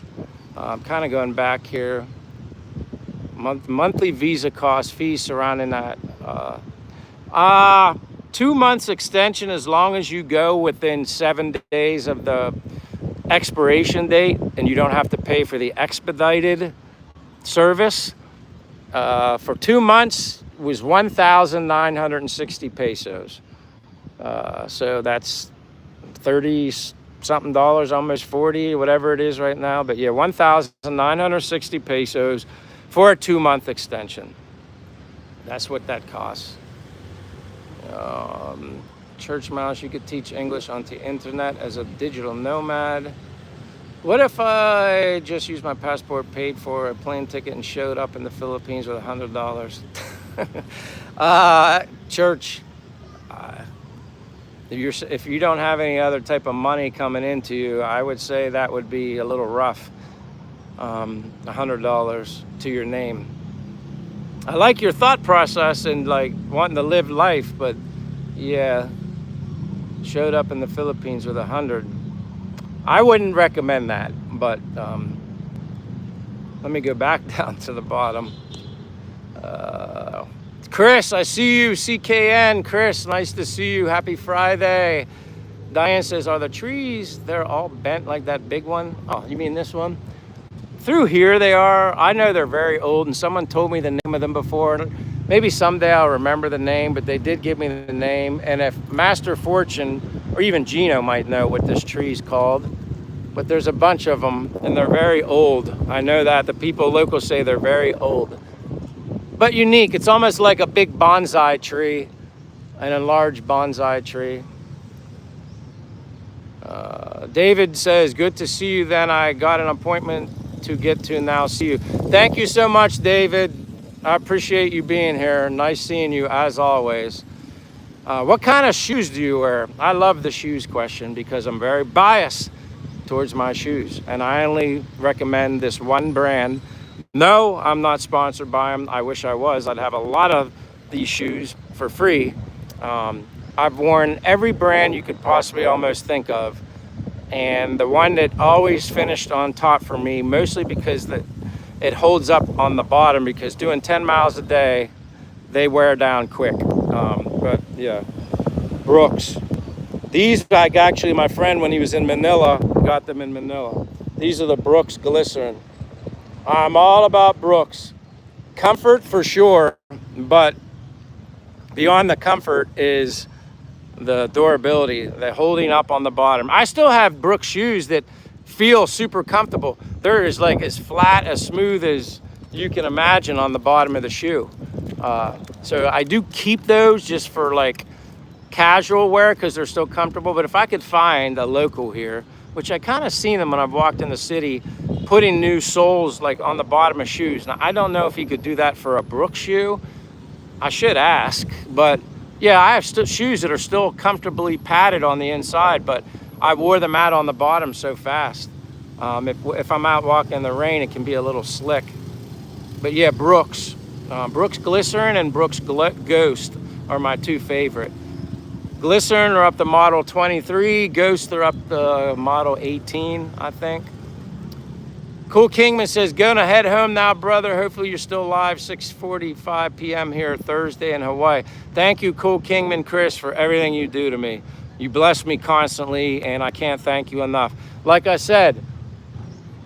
Speaker 2: I'm kind of going back here. Monthly visa cost, fees surrounding that. 2 months extension as long as you go within 7 days of the expiration date and you don't have to pay for the expedited service. for 2 months was 1,960 pesos. So that's 30 something dollars, almost 40, whatever it is right now. But yeah, 1,960 pesos for a 2-month extension. That's what that costs. Church mouse, you could teach English on the internet as a digital nomad. What if I just used my passport, paid for a plane ticket, and showed up in the Philippines with $100? Church, if you don't have any other type of money coming into you, I would say that would be a little rough. $100 to your name. I like your thought process and like wanting to live life, but yeah, showed up in the Philippines with 100. I wouldn't recommend that, but let me go back down to the bottom. Chris, I see you, CKN. Chris, nice to see you. Happy Friday. Diane says, are the trees, they're all bent like that big one? Oh, you mean this one? Through here they are. I know they're very old, and someone told me the name of them before. Maybe someday I'll remember the name, but they did give me the name. And if Master Fortune or even Gino might know what this tree is called, but there's a bunch of them, and they're very old. I know that. The people local say they're very old, but unique. It's almost like a big bonsai tree, an enlarged bonsai tree. David says, good to see you. Then I got an appointment to get to, now see you. Thank you so much, David. I appreciate you being here. Nice seeing you as always. What kind of shoes do you wear? I love the shoes question because I'm very biased towards my shoes, and I only recommend this one brand. No, I'm not sponsored by them. I wish I was. I'd have a lot of these shoes for free. I've worn every brand you could possibly almost think of, and the one that always finished on top for me, mostly because it holds up on the bottom, because doing 10 miles a day, they wear down quick. But yeah, Brooks. These, like, actually my friend, when he was in Manila, got them in Manila. These are the Brooks Glycerin. I'm all about Brooks. Comfort for sure, but beyond the comfort is the durability, the holding up on the bottom. I still have Brooks shoes that feel super comfortable. They're as like as flat, as smooth as you can imagine on the bottom of the shoe. So I do keep those just for like casual wear because they're still comfortable. But if I could find a local here, which I kind of seen them when I've walked in the city, putting new soles like on the bottom of shoes. Now I don't know if you could do that for a Brooks shoe. I should ask, but yeah, I have shoes that are still comfortably padded on the inside, but I wore them out on the bottom so fast. If I'm out walking in the rain, it can be a little slick. But yeah, Brooks. Brooks Glycerin and Brooks Ghost are my two favorite. Glycerin are up to model 23. Ghost are up to model 18, I think. Cool Kingman says, gonna head home now, brother. Hopefully you're still live. 6:45 p.m. here Thursday in Hawaii. Thank you, Cool Kingman Chris, for everything you do to me. You bless me constantly, and I can't thank you enough. Like I said,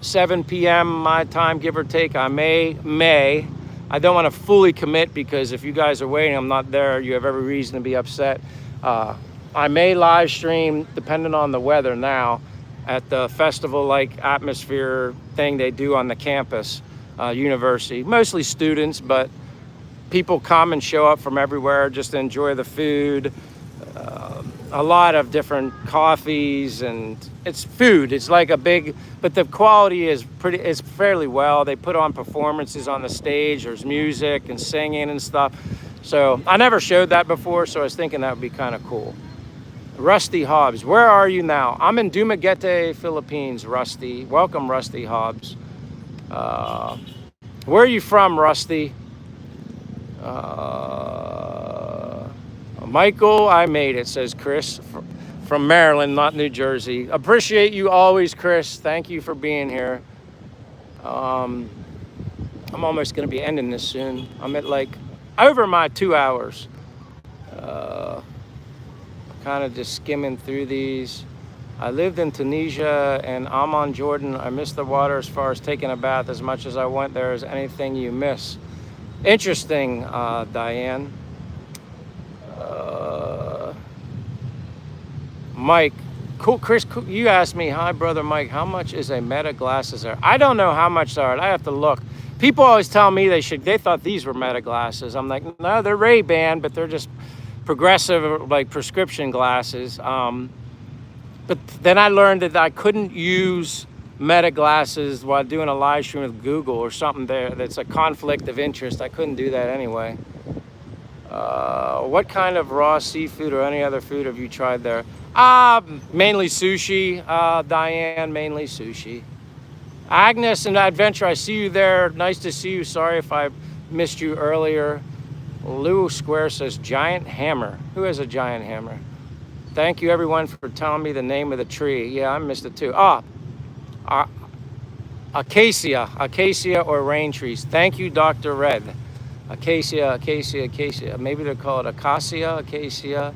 Speaker 2: 7 p.m. my time, give or take. I may. I don't want to fully commit because if you guys are waiting, I'm not there. You have every reason to be upset. I may live stream, depending on the weather now, at the festival-like atmosphere thing they do on the campus, university. Mostly students, but people come and show up from everywhere just to enjoy the food. A lot of different coffees, and it's food. It's like a big, but the quality is fairly well. They put on performances on the stage. There's music and singing and stuff. So I never showed that before, so I was thinking that would be kind of cool. Rusty Hobbs, where are you now? I'm in Dumaguete, Philippines, Rusty. Welcome, Rusty Hobbs. Where are you from, Rusty? Michael, I made it, says Chris, from Maryland, not New Jersey. Appreciate you always, Chris. Thank you for being here. I'm almost going to be ending this soon. I'm at like over my 2 hours. Kind of just skimming through these. I lived in Tunisia and Amman, Jordan. I miss the water as far as taking a bath as much as I went there. Is anything you miss? Interesting, Diane. Mike, cool. Chris, cool. You asked me, hi, brother Mike, how much is a Meta glasses are? I don't know how much they are. I have to look. People always tell me they thought these were Meta glasses. I'm like, no, they're Ray-Ban, but they're just progressive, like prescription glasses. But then I learned that I couldn't use Meta glasses while doing a live stream with Google or something there that's a conflict of interest. I couldn't do that anyway. What kind of raw seafood or any other food have you tried there? Mainly sushi, Diane, mainly sushi. Agnes and Adventure, I see you there. Nice to see you. Sorry if I missed you earlier. Lou Square says giant hammer. Who has a giant hammer? Thank you everyone for telling me the name of the tree. Yeah, I missed it too. Acacia or rain trees. Thank you, Dr. Red. Acacia. Maybe they're called acacia.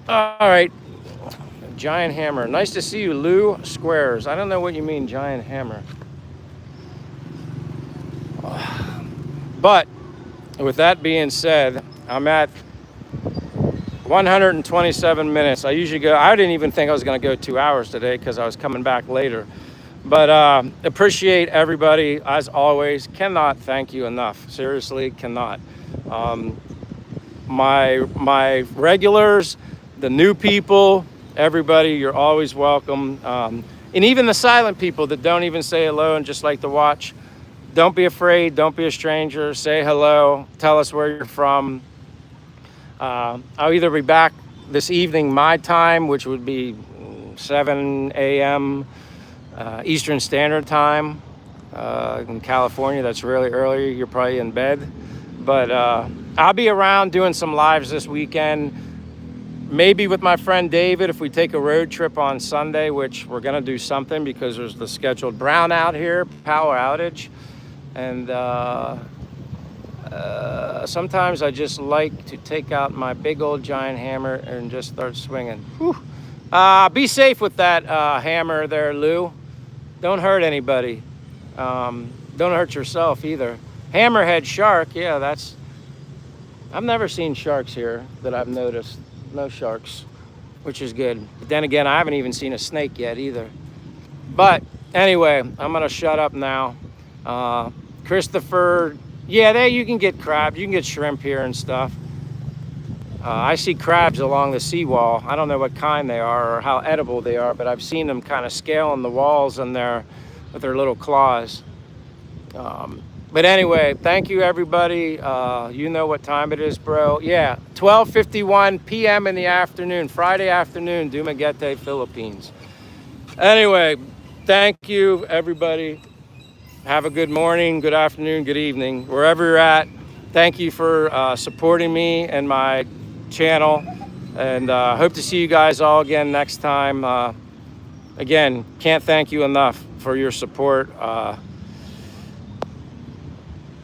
Speaker 2: All right. Giant hammer. Nice to see you, Lou Squares. I don't know what you mean, giant hammer. But with that being said, I'm at 127 minutes. I usually go, I didn't even think I was going to go 2 hours today because I was coming back later. But appreciate everybody, as always. Cannot thank you enough. Seriously, cannot. My regulars, the new people, everybody, you're always welcome. And even the silent people that don't even say hello and just like to watch, don't be afraid. Don't be a stranger. Say hello. Tell us where you're from. I'll either be back this evening, my time, which would be 7 a.m. Eastern Standard Time. In California, that's really early. You're probably in bed. But I'll be around doing some lives this weekend. Maybe with my friend David if we take a road trip on Sunday, which we're going to do something because there's the scheduled brownout here, power outage. And sometimes I just like to take out my big old giant hammer and just start swinging. Whew. Be safe with that hammer there, Lou. Don't hurt anybody. Don't hurt yourself either. Hammerhead shark, yeah, that's... I've never seen sharks here that I've noticed. No sharks, which is good. But then again, I haven't even seen a snake yet either. But anyway, I'm gonna shut up now. Christopher, yeah, there you can get crab, you can get shrimp here and stuff. I see crabs along the seawall. I don't know what kind they are or how edible they are, but I've seen them kind of scaling the walls in there with their little claws. But anyway, thank you everybody. You know what time it is, bro. Yeah, 12:51 p.m. in the afternoon, Friday afternoon, Dumaguete, Philippines. Anyway, thank you everybody. Have a good morning, good afternoon, good evening, wherever you're at. Thank you for supporting me and my channel, and hope to see you guys all again next time. Again, can't thank you enough for your support.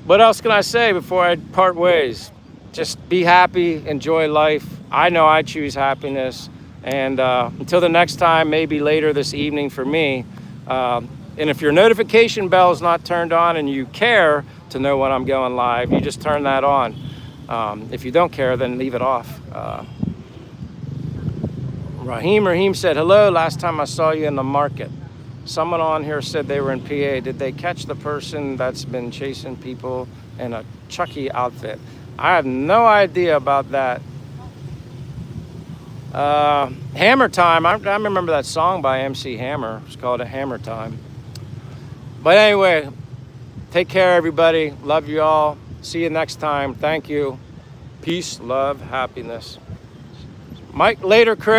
Speaker 2: What else can I say before I part ways? Just be happy, enjoy life. I know I choose happiness. And until the next time, maybe later this evening for me. And if your notification bell is not turned on and you care to know when I'm going live, you just turn that on. If you don't care, then leave it off. Raheem said, hello, last time I saw you in the market. Someone on here said they were in PA. Did they catch the person that's been chasing people in a Chucky outfit? I have no idea about that. Hammer Time. I remember that song by MC Hammer. It's called A Hammer Time. But anyway, take care, everybody. Love you all. See you next time. Thank you. Peace, love, happiness. Mike, later, Chris.